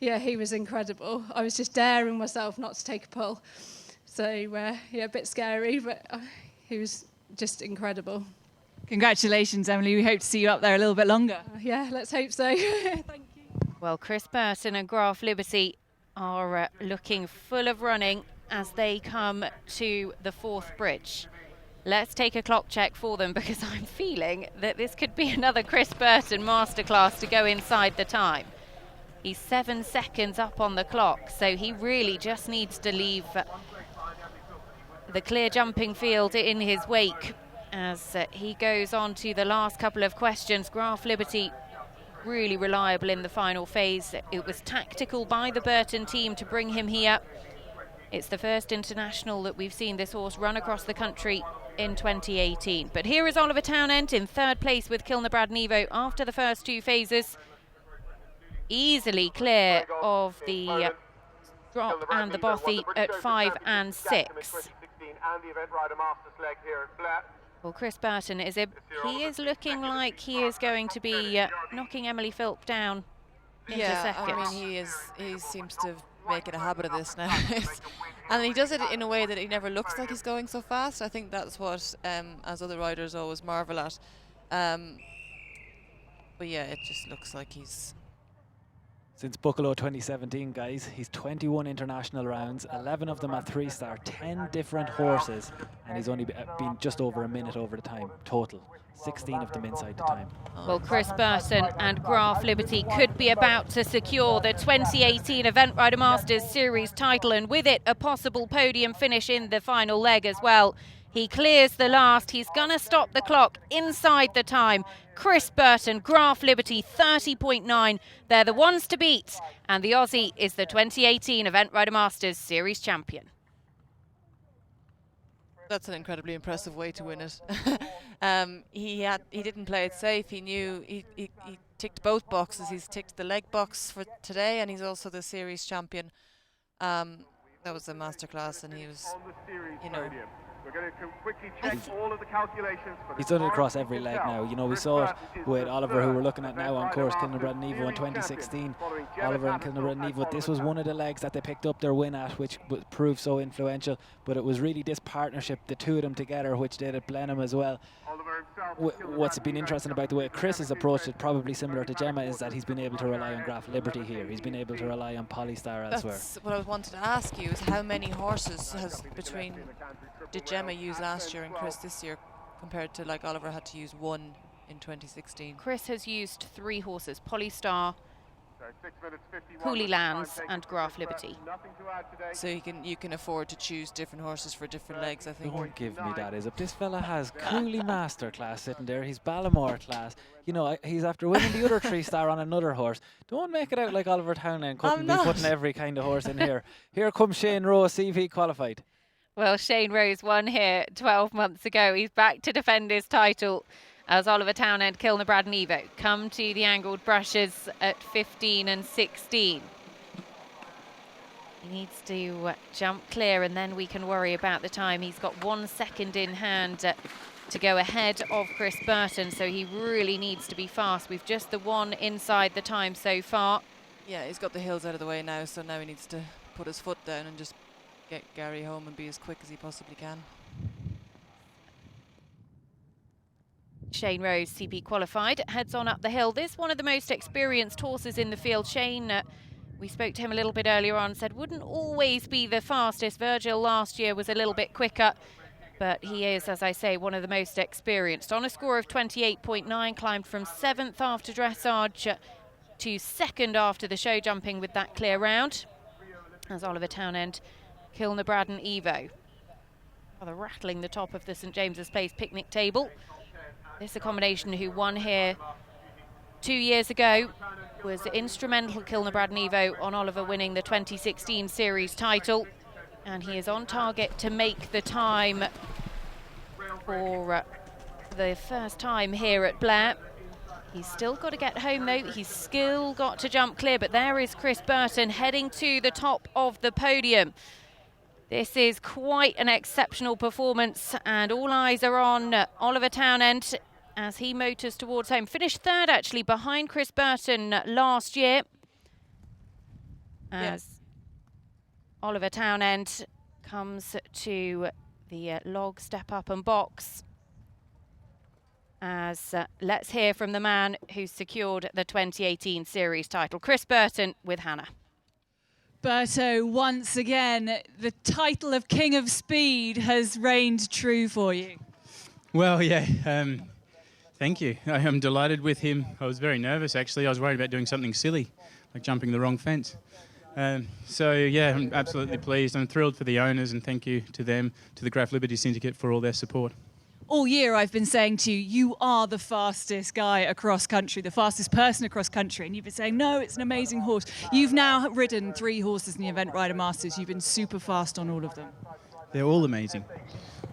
yeah, he was incredible. I was just daring myself not to take a pole. So yeah, a bit scary, but he was just incredible. Congratulations, Emily. We hope to see you up there a little bit longer. Yeah, let's hope so. Thank you. Well, Chris Burton and Graf Liberty are looking full of running as they come to the 4th bridge. Let's take a clock check for them, because I'm feeling that this could be another Chris Burton masterclass to go inside the time. He's 7 seconds up on the clock, so he really just needs to leave the clear jumping field in his wake as he goes on to the last couple of questions. Graf Liberty really reliable in the final phase. It was tactical by the Burton team to bring him here. It's the first international that we've seen this horse run across the country in 2018. But here is Oliver Townend in 3rd place with Kilnabrad Nevo after the first 2 phases. Easily clear of the drop and the bothy at 5 and 6. Well, Chris Burton he is looking like he is going to be knocking Emily Phillip down into 2nd. I mean, he seems to make it a habit of this now. And he does it in a way that he never looks like he's going so fast. I think that's what, as other riders always marvel at. But yeah, it just looks like he's... Since Buccleuch 2017, guys, he's 21 international rounds, 11 of them at 3-star, 10 different horses, and he's only been just over a minute over the time total. 16 of them inside the time. Well, Chris Burton and Graf Liberty could be about to secure the 2018 Event Rider Masters Series title, and with it a possible podium finish in the final leg as well. He clears the last. He's going to stop the clock inside the time. Chris Burton, Graf Liberty, 30.9. They're the ones to beat. And the Aussie is the 2018 Event Rider Masters Series champion. That's an incredibly impressive way to win it. He didn't play it safe. He knew he ticked both boxes. He's ticked the leg box for today, and he's also the series champion. That was a masterclass, and he was, you know, We're going to quickly check all of the calculations. He's done it across every leg now. You know, we saw it with Oliver, who we're looking at now on course, Kilnabrad and Evo in 2016. Oliver and Kilnabrad and Evo, this was one of the legs that they picked up their win at, which proved so influential. But it was really this partnership, the two of them together, which did at Blenheim as well. What's been interesting about the way Chris has approached it, probably similar to Gemma, is that he's been able to rely on Graf Liberty here. He's been able to rely on Polystar elsewhere. That's what I wanted to ask you, is how many horses did Gemma use last year and Chris this year, compared to like Oliver had to use one in 2016? Chris has used 3 horses, Polystar, Holy Lands and Graf Liberty. So you can afford to choose different horses for different legs, I think. Don't give me that, Izzy. This fella has Cooley Masterclass sitting there. He's Ballamore class. You know, he's after winning the other 3-star on another horse. Don't make it out like Oliver Townend couldn't be putting every kind of horse in here. Here comes Shane Rose, CV qualified. Well, Shane Rose won here 12 months ago. He's back to defend his title as Oliver Townend, Kilnabrad and Evo come to the angled brushes at 15 and 16. He needs to jump clear and then we can worry about the time. He's got 1 second in hand to go ahead of Chris Burton, so he really needs to be fast. We've just the one inside the time so far. Yeah, he's got the hills out of the way now, so now he needs to put his foot down and just get Gary home and be as quick as he possibly can. Shane Rose, CP qualified, heads on up the hill. This one of the most experienced horses in the field. Shane, we spoke to him a little bit earlier on, said wouldn't always be the fastest. Virgil last year was a little bit quicker, but he is, as I say, one of the most experienced. On a score of 28.9, climbed from 7th after dressage to 2nd after the show jumping with that clear round. As Oliver Townend, Kilnabrad and Evo rather rattling the top of the St James's Place picnic table. This accommodation who won here 2 years ago was instrumental, Kilnabrad and Evo, on Oliver winning the 2016 series title, and he is on target to make the time for the first time here at Blair. He's still got to get home though, he's still got to jump clear, but there is Chris Burton heading to the top of the podium. This is quite an exceptional performance, and all eyes are on Oliver Townend as he motors towards home. Finished 3rd actually behind Chris Burton last year. As Oliver Townend comes to the log, step up and box. As let's hear from the man who secured the 2018 series title, Chris Burton with Hannah. Berto, once again, the title of King of Speed has reigned true for you. Well, yeah, thank you. I am delighted with him. I was very nervous, actually. I was worried about doing something silly, like jumping the wrong fence. So, yeah, I'm absolutely pleased. I'm thrilled for the owners, and thank you to them, to the Graf Liberty Syndicate, for all their support. All year I've been saying to you, you are the fastest guy across country, the fastest person across country, and you've been saying, no, it's an amazing horse. You've now ridden 3 horses in the Event Rider Masters. You've been super fast on all of them. They're all amazing.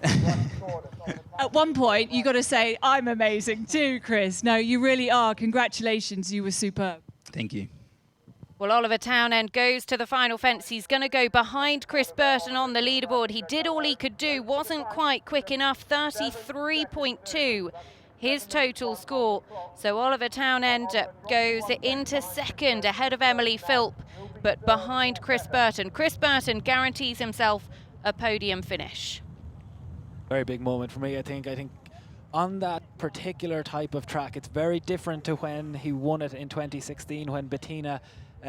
At one point, you got to say, I'm amazing too, Chris. No, you really are. Congratulations, you were superb. Thank you. Well, Oliver Townend goes to the final fence. He's going to go behind Chris Burton on the leaderboard. He did all he could do, wasn't quite quick enough. 33.2, his total score. So Oliver Townend goes into 2nd ahead of Emily Phillip, but behind Chris Burton. Chris Burton guarantees himself a podium finish. Very big moment for me, I think. On that particular type of track, it's very different to when he won it in 2016, when Bettina,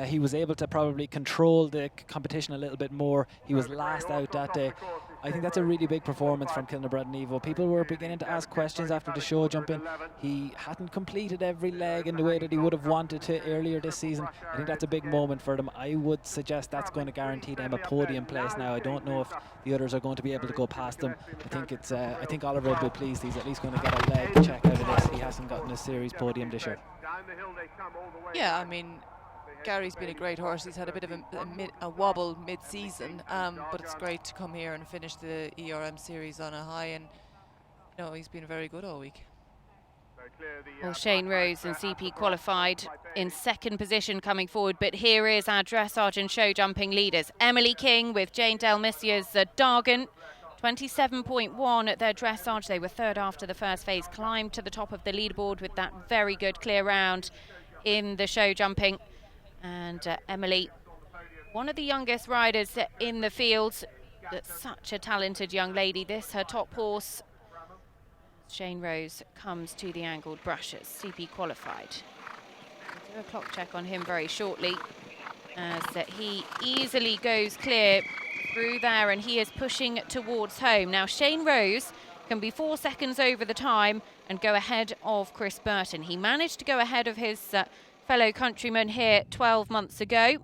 he was able to probably control the competition a little bit more. He was last out that day. I think that's a really big performance from Kilnabrad and Evo. People were beginning to ask questions after the show jumping. He hadn't completed every leg in the way that he would have wanted to earlier this season. I think that's a big moment for them. I would suggest that's going to guarantee them a podium place now. I don't know if the others are going to be able to go past them. I think Oliver will be pleased. He's at least going to get a leg check out of this. He hasn't gotten a series podium this year. Yeah, I mean, Gary's been a great horse. He's had a bit of a wobble mid-season, but it's great to come here and finish the ERM series on a high, and he's been very good all week. Well, Shane Rose and CP qualified in 2nd position coming forward, but here is our dressage and show jumping leaders. Emily King with Jane Delmissier's Dargan, 27.1 at their dressage. They were third after the first phase, climbed to the top of the leaderboard with that very good clear round in the show jumping. And Emily, one of the youngest riders in the field, that's such a talented young lady. This, her top horse. Shane Rose comes to the angled brushes, CP qualified. We'll do a clock check on him very shortly, as he easily goes clear through there, and he is pushing towards home. Now Shane Rose can be 4 seconds over the time and go ahead of Chris Burton. He managed to go ahead of his fellow countryman here 12 months ago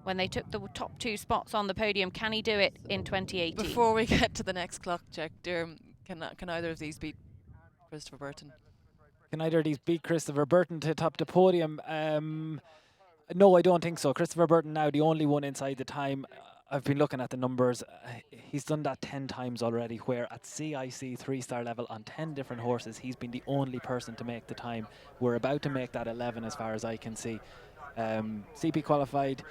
when they took the top 2 spots on the podium. Can he do it in 2018? Before we get to the next clock check, Durham, can either of these beat Christopher Burton? Can either of these beat Christopher Burton to top the podium? No, I don't think so. Christopher Burton now the only one inside the time. I've been looking at the numbers. He's done that 10 times already, where at CIC 3-star level on 10 different horses, he's been the only person to make the time. We're about to make that 11 as far as I can see. CP qualified,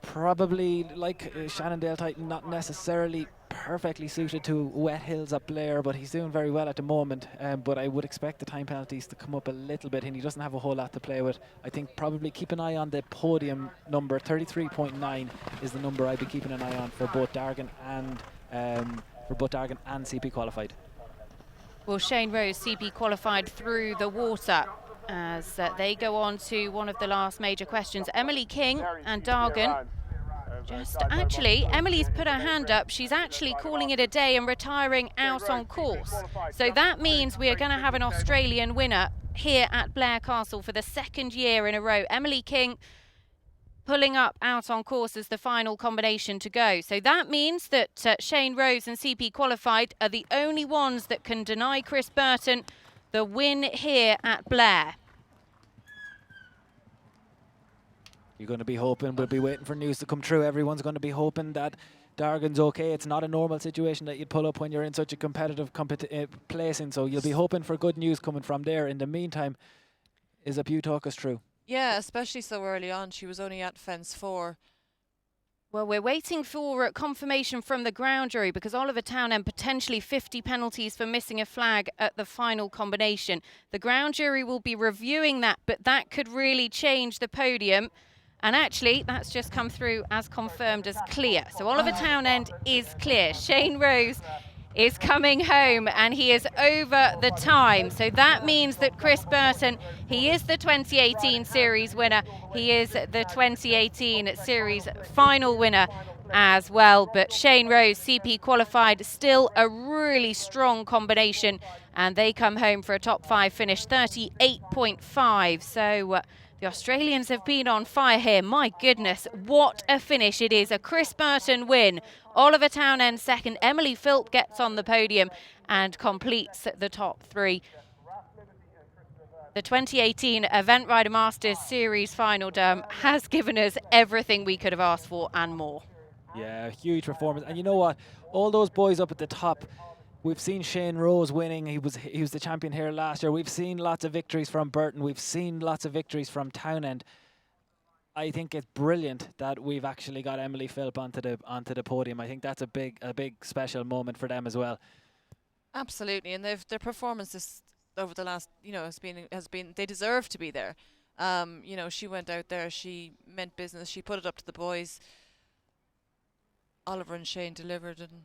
probably like Shannondale Titan, not necessarily perfectly suited to wet hills at Blair, but he's doing very well at the moment. But I would expect the time penalties to come up a little bit, and he doesn't have a whole lot to play with. I think probably keep an eye on the podium number. 33.9 is the number I'd be keeping an eye on for both Dargan and CP qualified. Well, Shane Rose, CP qualified through the water, as they go on to one of the last major questions. Emily King and Dargan. Emily's put her hand up. She's actually calling it a day and retiring out on course. So that means we are going to have an Australian winner here at Blair Castle for the 2nd year in a row. Emily King pulling up out on course as the final combination to go. So that means that Shane Rose and CP qualified are the only ones that can deny Chris Burton the win here at Blair. You're going to be hoping, we'll be waiting for news to come true. Everyone's going to be hoping that Dargan's okay. It's not a normal situation that you'd pull up when you're in such a competitive placing, so you'll be hoping for good news coming from there. In the meantime, is a Pew talk us true? Yeah, especially so early on. She was only at fence 4. Well, we're waiting for confirmation from the ground jury, because Oliver Townend potentially 50 penalties for missing a flag at the final combination. The ground jury will be reviewing that, but that could really change the podium. And actually, that's just come through as confirmed as clear. So Oliver Townend is clear. Shane Rose is coming home, and he is over the time. So that means that Chris Burton, he is the 2018 series winner. He is the 2018 series final winner as well. But Shane Rose, CP qualified, still a really strong combination, and they come home for a top 5 finish, 38.5. So the Australians have been on fire here. My goodness, what a finish it is. A Chris Burton win. Oliver Townend second. Emily Phillip gets on the podium and completes the top 3. The 2018 Event Rider Masters Series final, has given us everything we could have asked for and more. Yeah, huge performance. And you know what? All those boys up at the top, we've seen Shane Rose winning. He was the champion here last year. We've seen lots of victories from Burton. We've seen lots of victories from Townend. I think it's brilliant that we've actually got Emily Phillip onto the podium. I think that's a big special moment for them as well. Absolutely, and their performances over the last, has been. They deserve to be there. She went out there. She meant business. She put it up to the boys. Oliver and Shane delivered, and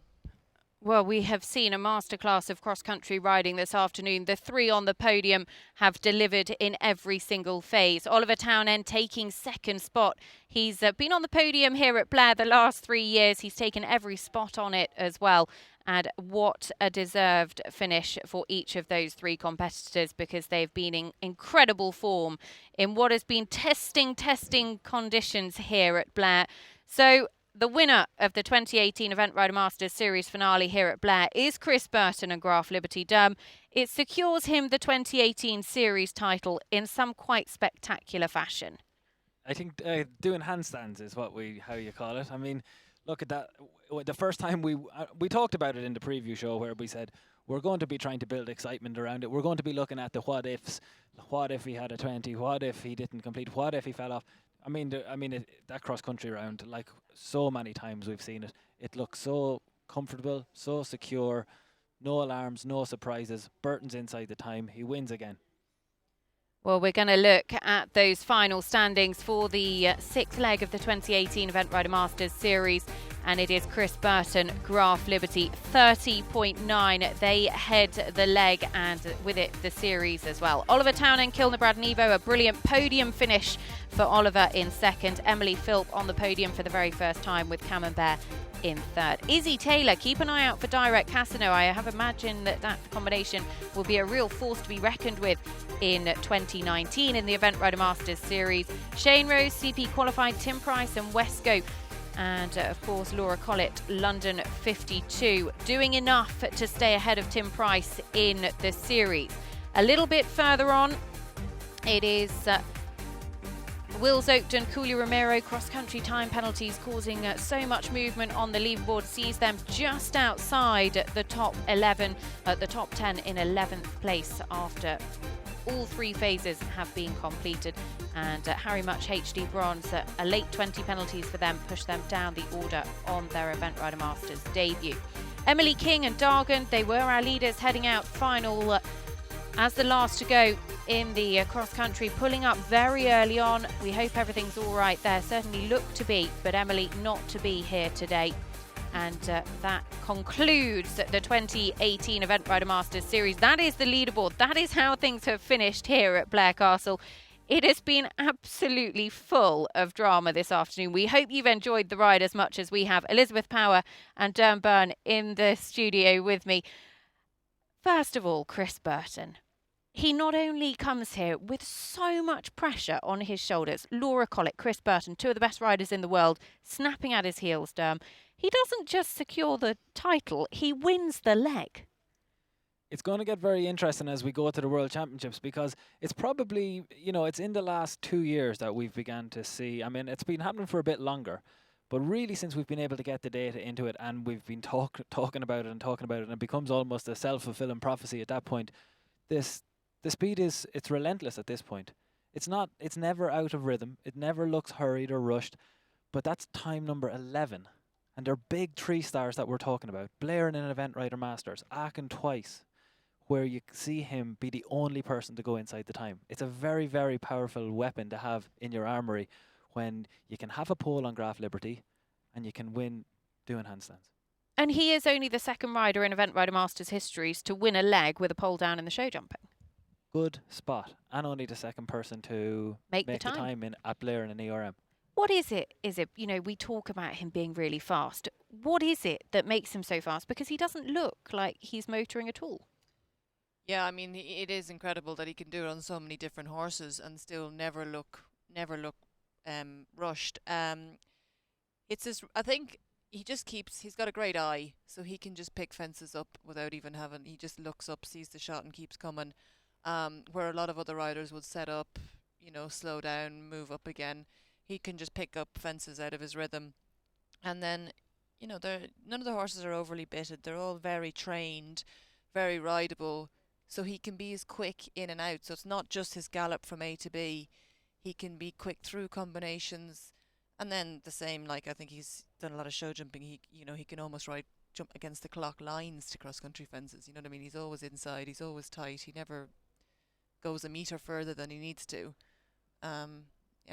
well, we have seen a masterclass of cross-country riding this afternoon. The 3 on the podium have delivered in every single phase. Oliver Townend taking 2nd spot. He's been on the podium here at Blair the last 3 years. He's taken every spot on it as well. And what a deserved finish for each of those 3 competitors, because they've been in incredible form in what has been testing conditions here at Blair. So the winner of the 2018 Event Rider Masters Series finale here at Blair is Chris Burton and Graf Liberty Dum. It secures him the 2018 series title in some quite spectacular fashion. I think doing handstands is how you call it. I mean, look at that. The first time we talked about it in the preview show, where we said we're going to be trying to build excitement around it. We're going to be looking at the what ifs. What if he had a 20? What if he didn't complete? What if he fell off? That cross-country round, like so many times we've seen it, it looks so comfortable, so secure, no alarms, no surprises. Burton's inside the time. He wins again. Well, we're going to look at those final standings for the sixth leg of the 2018 Event Rider Masters Series. And it is Chris Burton, Graf Liberty, 30.9. They head the leg and with it the series as well. Oliver Townend, Kilnabrad and Evo, a brilliant podium finish for Oliver in second. Emily Phillip on the podium for the very first time with Camembert in third. Izzy Taylor, keep an eye out for Direct Casino. I have imagined that combination will be a real force to be reckoned with in 2019 in the Event Rider Masters Series. Shane Rose, CP qualified, Tim Price and Westco. And of course, Laura Collett, London 52, doing enough to stay ahead of Tim Price in the series. A little bit further on, it is Wills Oakton, Cooley Romero, cross-country time penalties causing so much movement on the leaderboard, sees them just outside the top 11, the top 10 in 11th place after all three phases have been completed. And Harry Much HD Bronze, a late 20 penalties for them push them down the order on their Event Rider Masters debut. Emily King and Dargan, they were our leaders heading out final as the last to go in the cross-country, pulling up very early on. We hope everything's all right there. Certainly looked to be, but Emily not to be here today. And that concludes the 2018 Event Rider Masters Series. That is the leaderboard. That is how things have finished here at Blair Castle. It has been absolutely full of drama this afternoon. We hope you've enjoyed the ride as much as we have. Elizabeth Power and Derm Byrne in the studio with me. First of all, Chris Burton. He not only comes here with so much pressure on his shoulders, Laura Collett, Chris Burton, two of the best riders in the world, snapping at his heels, Derm. He doesn't just secure the title, he wins the leg. It's going to get very interesting as we go to the World Championships, because it's probably, it's in the last 2 years that we've begun to see. I mean, it's been happening for a bit longer, but really since we've been able to get the data into it and we've been talking about it, and it becomes almost a self-fulfilling prophecy at that point, the speed it's relentless at this point. It's never out of rhythm. It never looks hurried or rushed, but that's time number 11. And they're big 3-stars that we're talking about. Blair in an Event Rider Masters, Aachen twice, where you see him be the only person to go inside the time. It's a very, very powerful weapon to have in your armoury when you can have a pole on Graf Liberty and you can win doing handstands. And he is only the second rider in Event Rider Masters histories to win a leg with a pole down in the show jumping. Good spot. And only the second person to make the time at Blair in an ERM. What is it? We talk about him being really fast. What is it that makes him so fast? Because he doesn't look like he's motoring at all. Yeah, I mean, it is incredible that he can do it on so many different horses and still never look rushed. It's just, I think he's got a great eye, so he can just pick fences up without even he just looks up, sees the shot and keeps coming. Where a lot of other riders would set up, slow down, move up again. He can just pick up fences out of his rhythm. And then, none of the horses are overly bitted. They're all very trained, very rideable. So he can be as quick in and out. So it's not just his gallop from A to B. He can be quick through combinations. And then the same, I think he's done a lot of show jumping. He can almost jump against the clock lines to cross-country fences. You know what I mean? He's always inside. He's always tight. He never goes a metre further than he needs to. And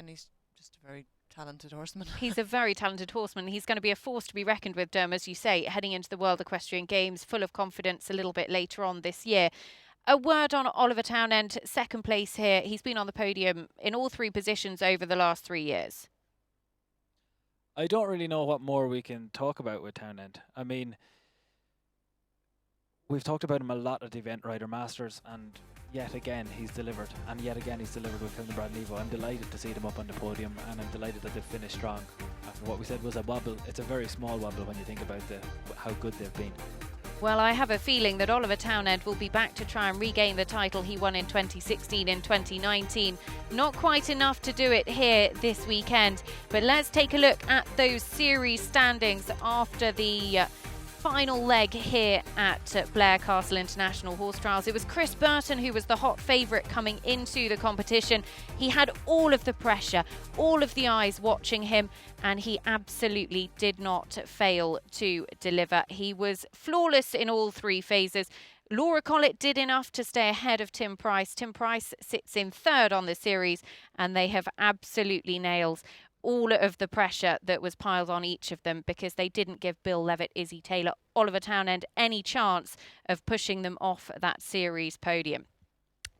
he's just a very talented horseman. He's a very talented horseman. He's going to be a force to be reckoned with, Derm, as you say, heading into the World Equestrian Games, full of confidence a little bit later on this year. A word on Oliver Townend, second place here. He's been on the podium in all three positions over the last 3 years. I don't really know what more we can talk about with Townend. I mean, we've talked about him a lot at the Event Rider Masters, and yet again he's delivered. And yet again he's delivered with Kilnabrad and Evo. I'm delighted to see them up on the podium, and I'm delighted that they've finished strong. After what we said was a wobble, it's a very small wobble when you think about how good they've been. Well, I have a feeling that Oliver Townend will be back to try and regain the title he won in 2016 and 2019. Not quite enough to do it here this weekend, but let's take a look at those series standings after the final leg here at Blair Castle International Horse Trials. It was Chris Burton who was the hot favourite coming into the competition. He had all of the pressure, all of the eyes watching him, and he absolutely did not fail to deliver. He was flawless in all three phases. Laura Collett did enough to stay ahead of Tim Price. Tim Price sits in third on the series, and they have absolutely nailed all of the pressure that was piled on each of them, because they didn't give Bill Levitt, Izzy Taylor, Oliver Townend any chance of pushing them off that series podium.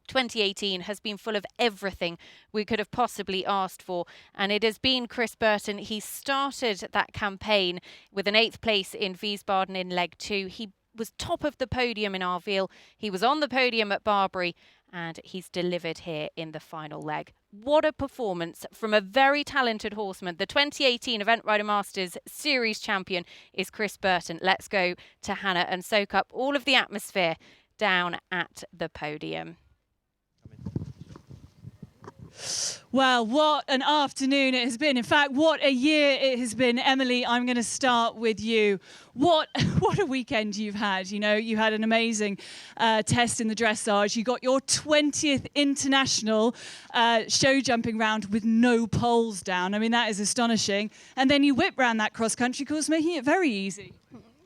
2018 has been full of everything we could have possibly asked for, and it has been Chris Burton. He started that campaign with an 8th place in Wiesbaden in leg 2. He was top of the podium in Arville. He was on the podium at Barbary, and he's delivered here in the final leg. What a performance from a very talented horseman. The 2018 Event Rider Masters Series champion is Chris Burton. Let's go to Hannah and soak up all of the atmosphere down at the podium. Well, what an afternoon it has been. In fact, what a year it has been. Emily, I'm going to start with you. What a weekend you've had. You know, you had an amazing test in the dressage. You got your 20th international show jumping round with no poles down. I mean, that is astonishing. And then you whip round that cross-country course, making it very easy.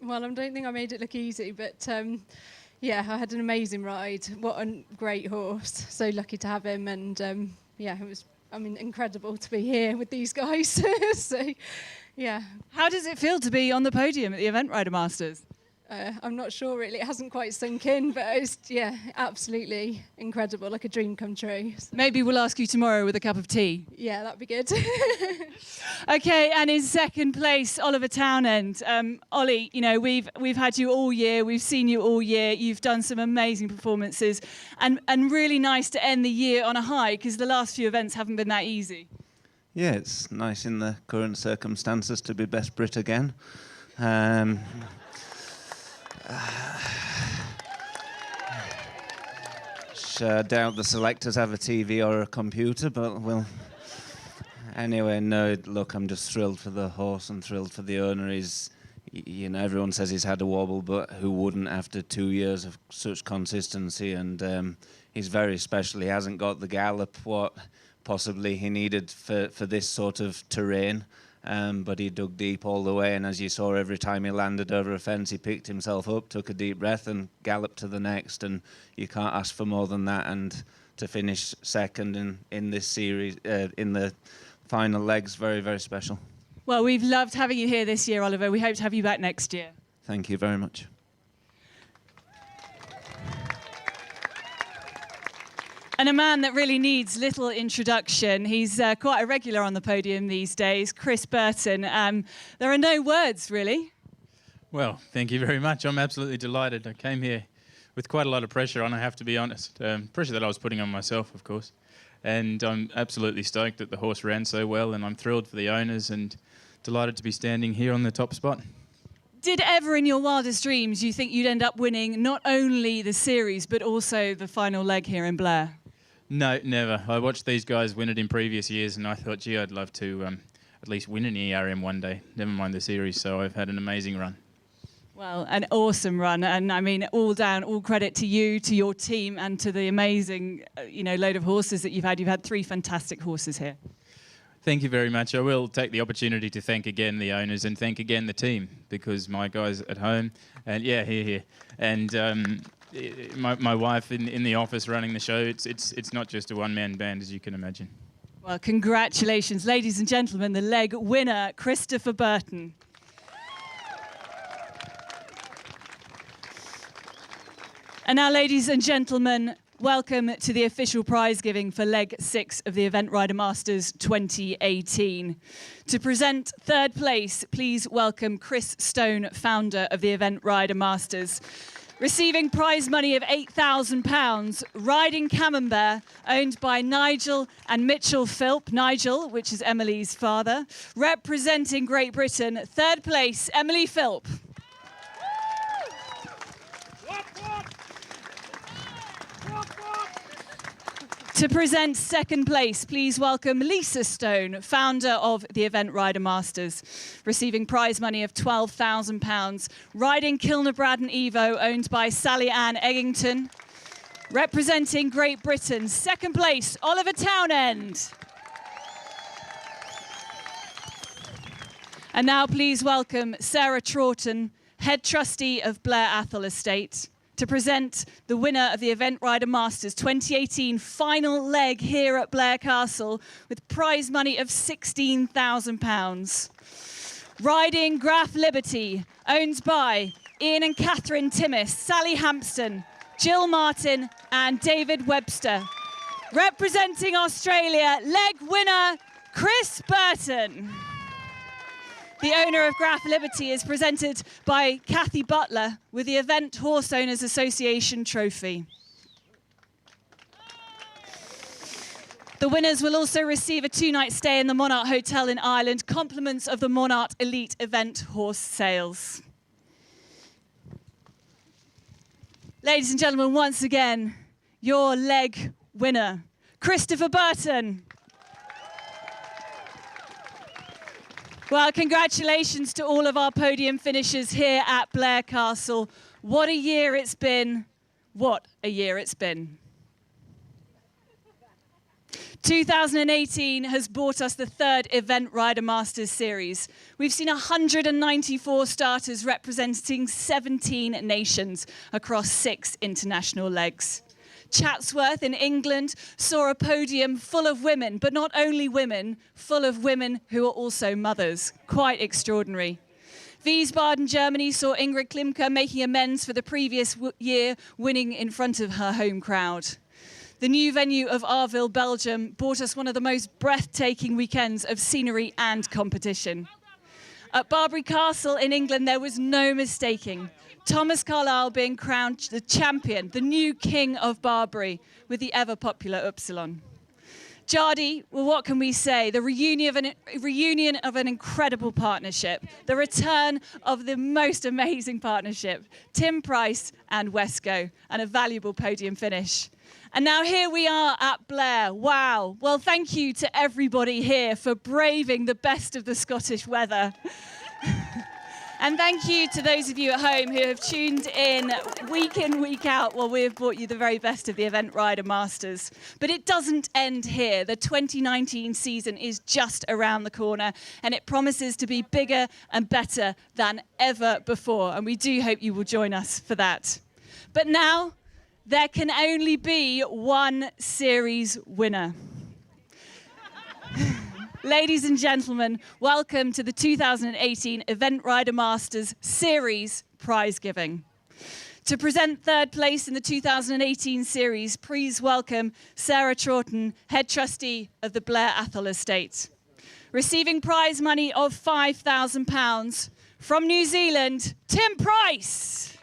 Well, I don't think I made it look easy, but yeah, I had an amazing ride. What a great horse. So lucky to have him, and yeah, it was, I mean, incredible to be here with these guys. So, yeah. How does it feel to be on the podium at the Event Rider Masters? I'm not sure really. It hasn't quite sunk in, but it's, yeah, absolutely incredible, like a dream come true. So. Maybe we'll ask you tomorrow with a cup of tea. Yeah, that'd be good. Okay, and in second place, Oliver Townend. Ollie, you know, we've had you all year. We've seen you all year. You've done some amazing performances, and really nice to end the year on a high, because the last few events haven't been that easy. Yeah, it's nice in the current circumstances to be best Brit again. I doubt the selectors have a TV or a computer, but we'll... Anyway, no, look, I'm just thrilled for the horse and thrilled for the owner. He's, you know, everyone says he's had a wobble, but who wouldn't after 2 years of such consistency? And he's very special. He hasn't got the gallop what possibly he needed for this sort of terrain. But he dug deep all the way, and as you saw, every time he landed over a fence, he picked himself up, took a deep breath, and galloped to the next. And you can't ask for more than that. And to finish second in this series, in the final legs, very, very special. Well, we've loved having you here this year, Oliver. We hope to have you back next year. Thank you very much. And a man that really needs little introduction. He's quite a regular on the podium these days, Chris Burton. There are no words, really. Well, thank you very much. I'm absolutely delighted. I came here with quite a lot of pressure on, I have to be honest. Pressure that I was putting on myself, of course. And I'm absolutely stoked that the horse ran so well, and I'm thrilled for the owners and delighted to be standing here on the top spot. Did ever in your wildest dreams you think you'd end up winning not only the series, but also the final leg here in Blair? No, never. I watched these guys win it in previous years, and I thought, gee, I'd love to at least win an ERM one day, never mind the series. So I've had an amazing run. Well, an awesome run, and I mean, all credit to you, to your team, and to the amazing, load of horses that you've had. You've had 3 fantastic horses here. Thank you very much. I will take the opportunity to thank again the owners and thank again the team, because my guys at home, and yeah, here, and my wife in the office running the show. It's not just a one-man band, as you can imagine. Well, congratulations, ladies and gentlemen, the leg winner, Christopher Burton. And now, ladies and gentlemen, welcome to the official prize giving for leg 6 of the Event Rider Masters 2018. To present third place, please welcome Chris Stone, founder of the Event Rider Masters. Receiving prize money of £8,000, riding Camembert, owned by Nigel and Mitchell Phillip. Nigel, which is Emily's father. Representing Great Britain, third place, Emily Phillip. To present second place, please welcome Lisa Stone, founder of the Event Rider Masters, receiving prize money of £12,000, riding Kilnabraden Evo, owned by Sally Ann Eggington. Representing Great Britain, second place, Oliver Townend. And now please welcome Sarah Troughton, head trustee of Blair Athol Estate, to present the winner of the Event Rider Masters 2018 final leg here at Blair Castle with prize money of £16,000. Riding Graf Liberty, owned by Ian and Catherine Timmis, Sally Hampston, Jill Martin and David Webster. Representing Australia, leg winner Chris Burton. The owner of Graf Liberty is presented by Kathy Butler with the Event Horse Owners Association trophy. The winners will also receive a 2-night stay in the Monarch Hotel in Ireland, compliments of the Monarch Elite Event Horse Sales. Ladies and gentlemen, once again, your leg winner, Christopher Burton. Well, congratulations to all of our podium finishers here at Blair Castle. What a year it's been. What a year it's been. 2018 has brought us the third Event Rider Masters series. We've seen 194 starters representing 17 nations across 6 international legs. Chatsworth in England saw a podium full of women, but not only women, full of women who are also mothers. Quite extraordinary. Wiesbaden, Germany saw Ingrid Klimke making amends for the previous year, winning in front of her home crowd. The new venue of Arville, Belgium, brought us one of the most breathtaking weekends of scenery and competition. At Barbary Castle in England, there was no mistaking Thomas Carlyle being crowned the champion, the new king of Barbary, with the ever-popular Upsilon. Jardy, well, what can we say? The reunion of an incredible partnership, the return of the most amazing partnership, Tim Price and Wesco, and a valuable podium finish. And now here we are at Blair. Wow. Well, thank you to everybody here for braving the best of the Scottish weather. And thank you to those of you at home who have tuned in, week out, while we have brought you the very best of the Event Rider Masters. But it doesn't end here. The 2019 season is just around the corner, and it promises to be bigger and better than ever before. And we do hope you will join us for that. But now, there can only be one series winner. Ladies and gentlemen, welcome to the 2018 Event Rider Masters Series prize giving. To present third place in the 2018 series, please welcome Sarah Troughton, head trustee of the Blair Athol Estate. Receiving prize money of £5,000 from New Zealand, Tim Price.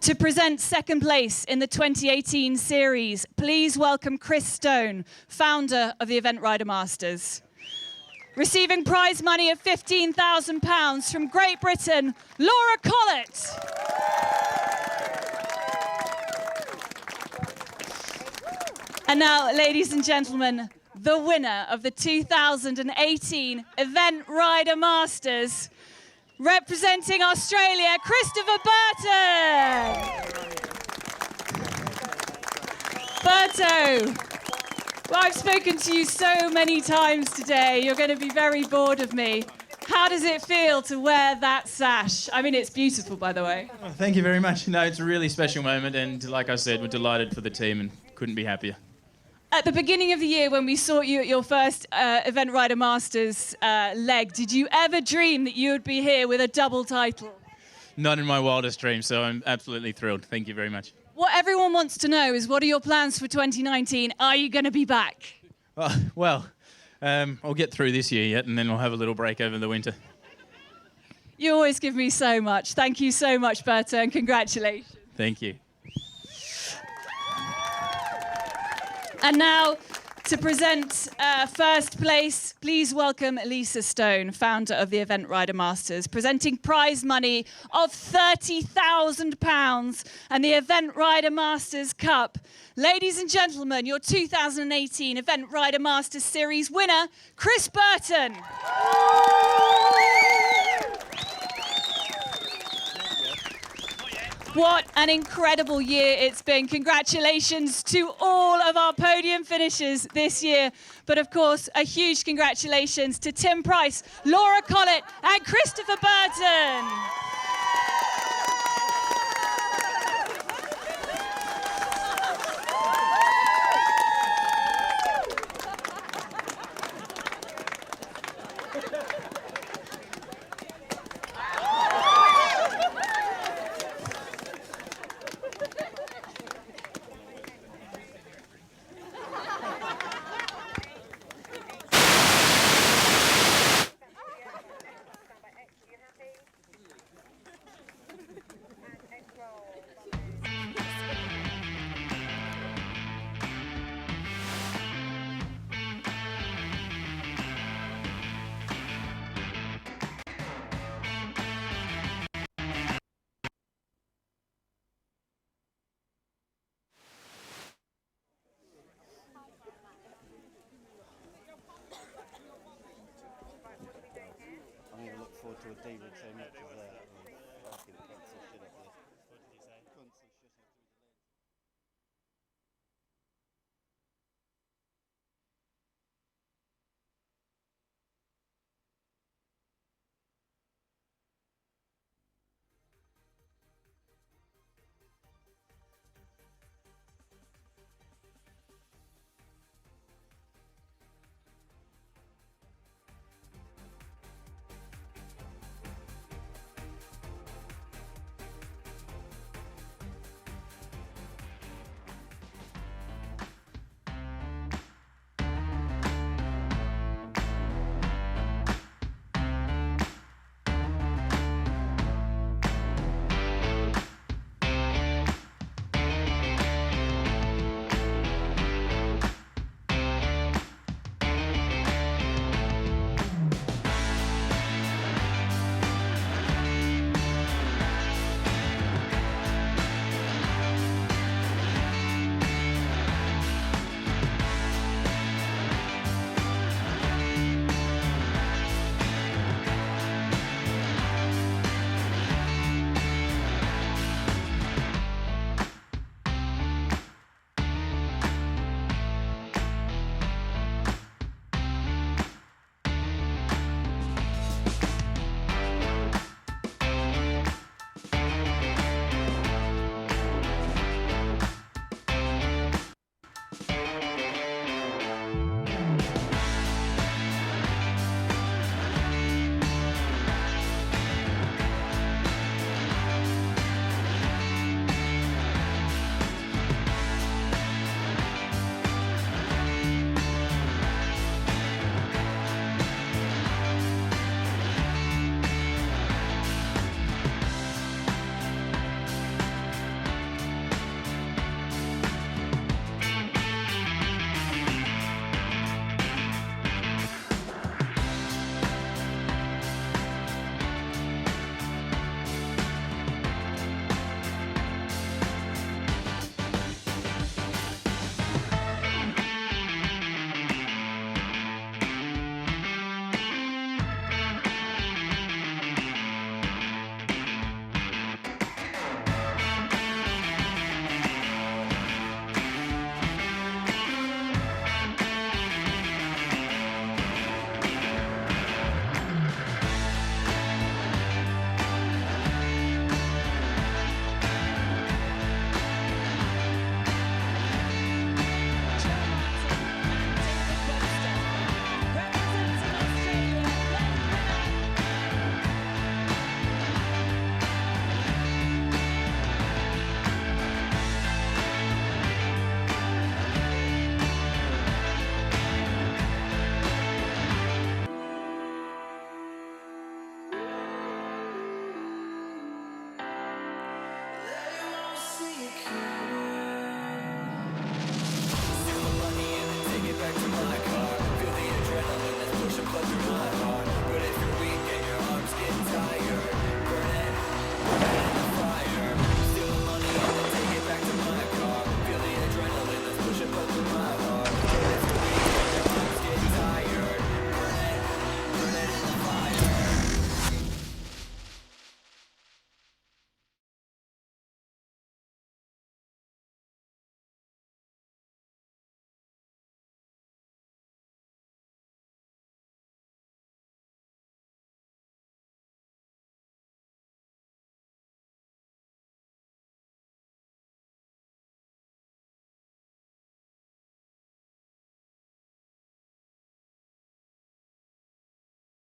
To present second place in the 2018 series, please welcome Chris Stone, founder of the Event Rider Masters. Receiving prize money of £15,000 from Great Britain, Laura Collett. And now, ladies and gentlemen, the winner of the 2018 Event Rider Masters, representing Australia, Christopher Burton. Burto, well, I've spoken to you so many times today. You're going to be very bored of me. How does it feel to wear that sash? I mean, it's beautiful, by the way. Well, thank you very much. No, it's a really special moment, and like I said, we're delighted for the team and couldn't be happier. At the beginning of the year, when we saw you at your first Event Rider Masters leg, did you ever dream that you would be here with a double title? Not in my wildest dreams, so I'm absolutely thrilled. Thank you very much. What everyone wants to know is, what are your plans for 2019? Are you going to be back? Well, I'll get through this year yet, and then I'll have a little break over the winter. You always give me so much. Thank you so much, Berta, and congratulations. Thank you. And now, To present first place, please welcome Lisa Stone, founder of the Event Rider Masters, presenting prize money of £30,000 and the Event Rider Masters Cup. Ladies and gentlemen, your 2018 Event Rider Masters Series winner, Chris Burton. What an incredible year it's been. Congratulations to all of our podium finishers this year. But of course, a huge congratulations to Tim Price, Laura Collett and Christopher Burton. I'm going to look forward to a day with so much of that.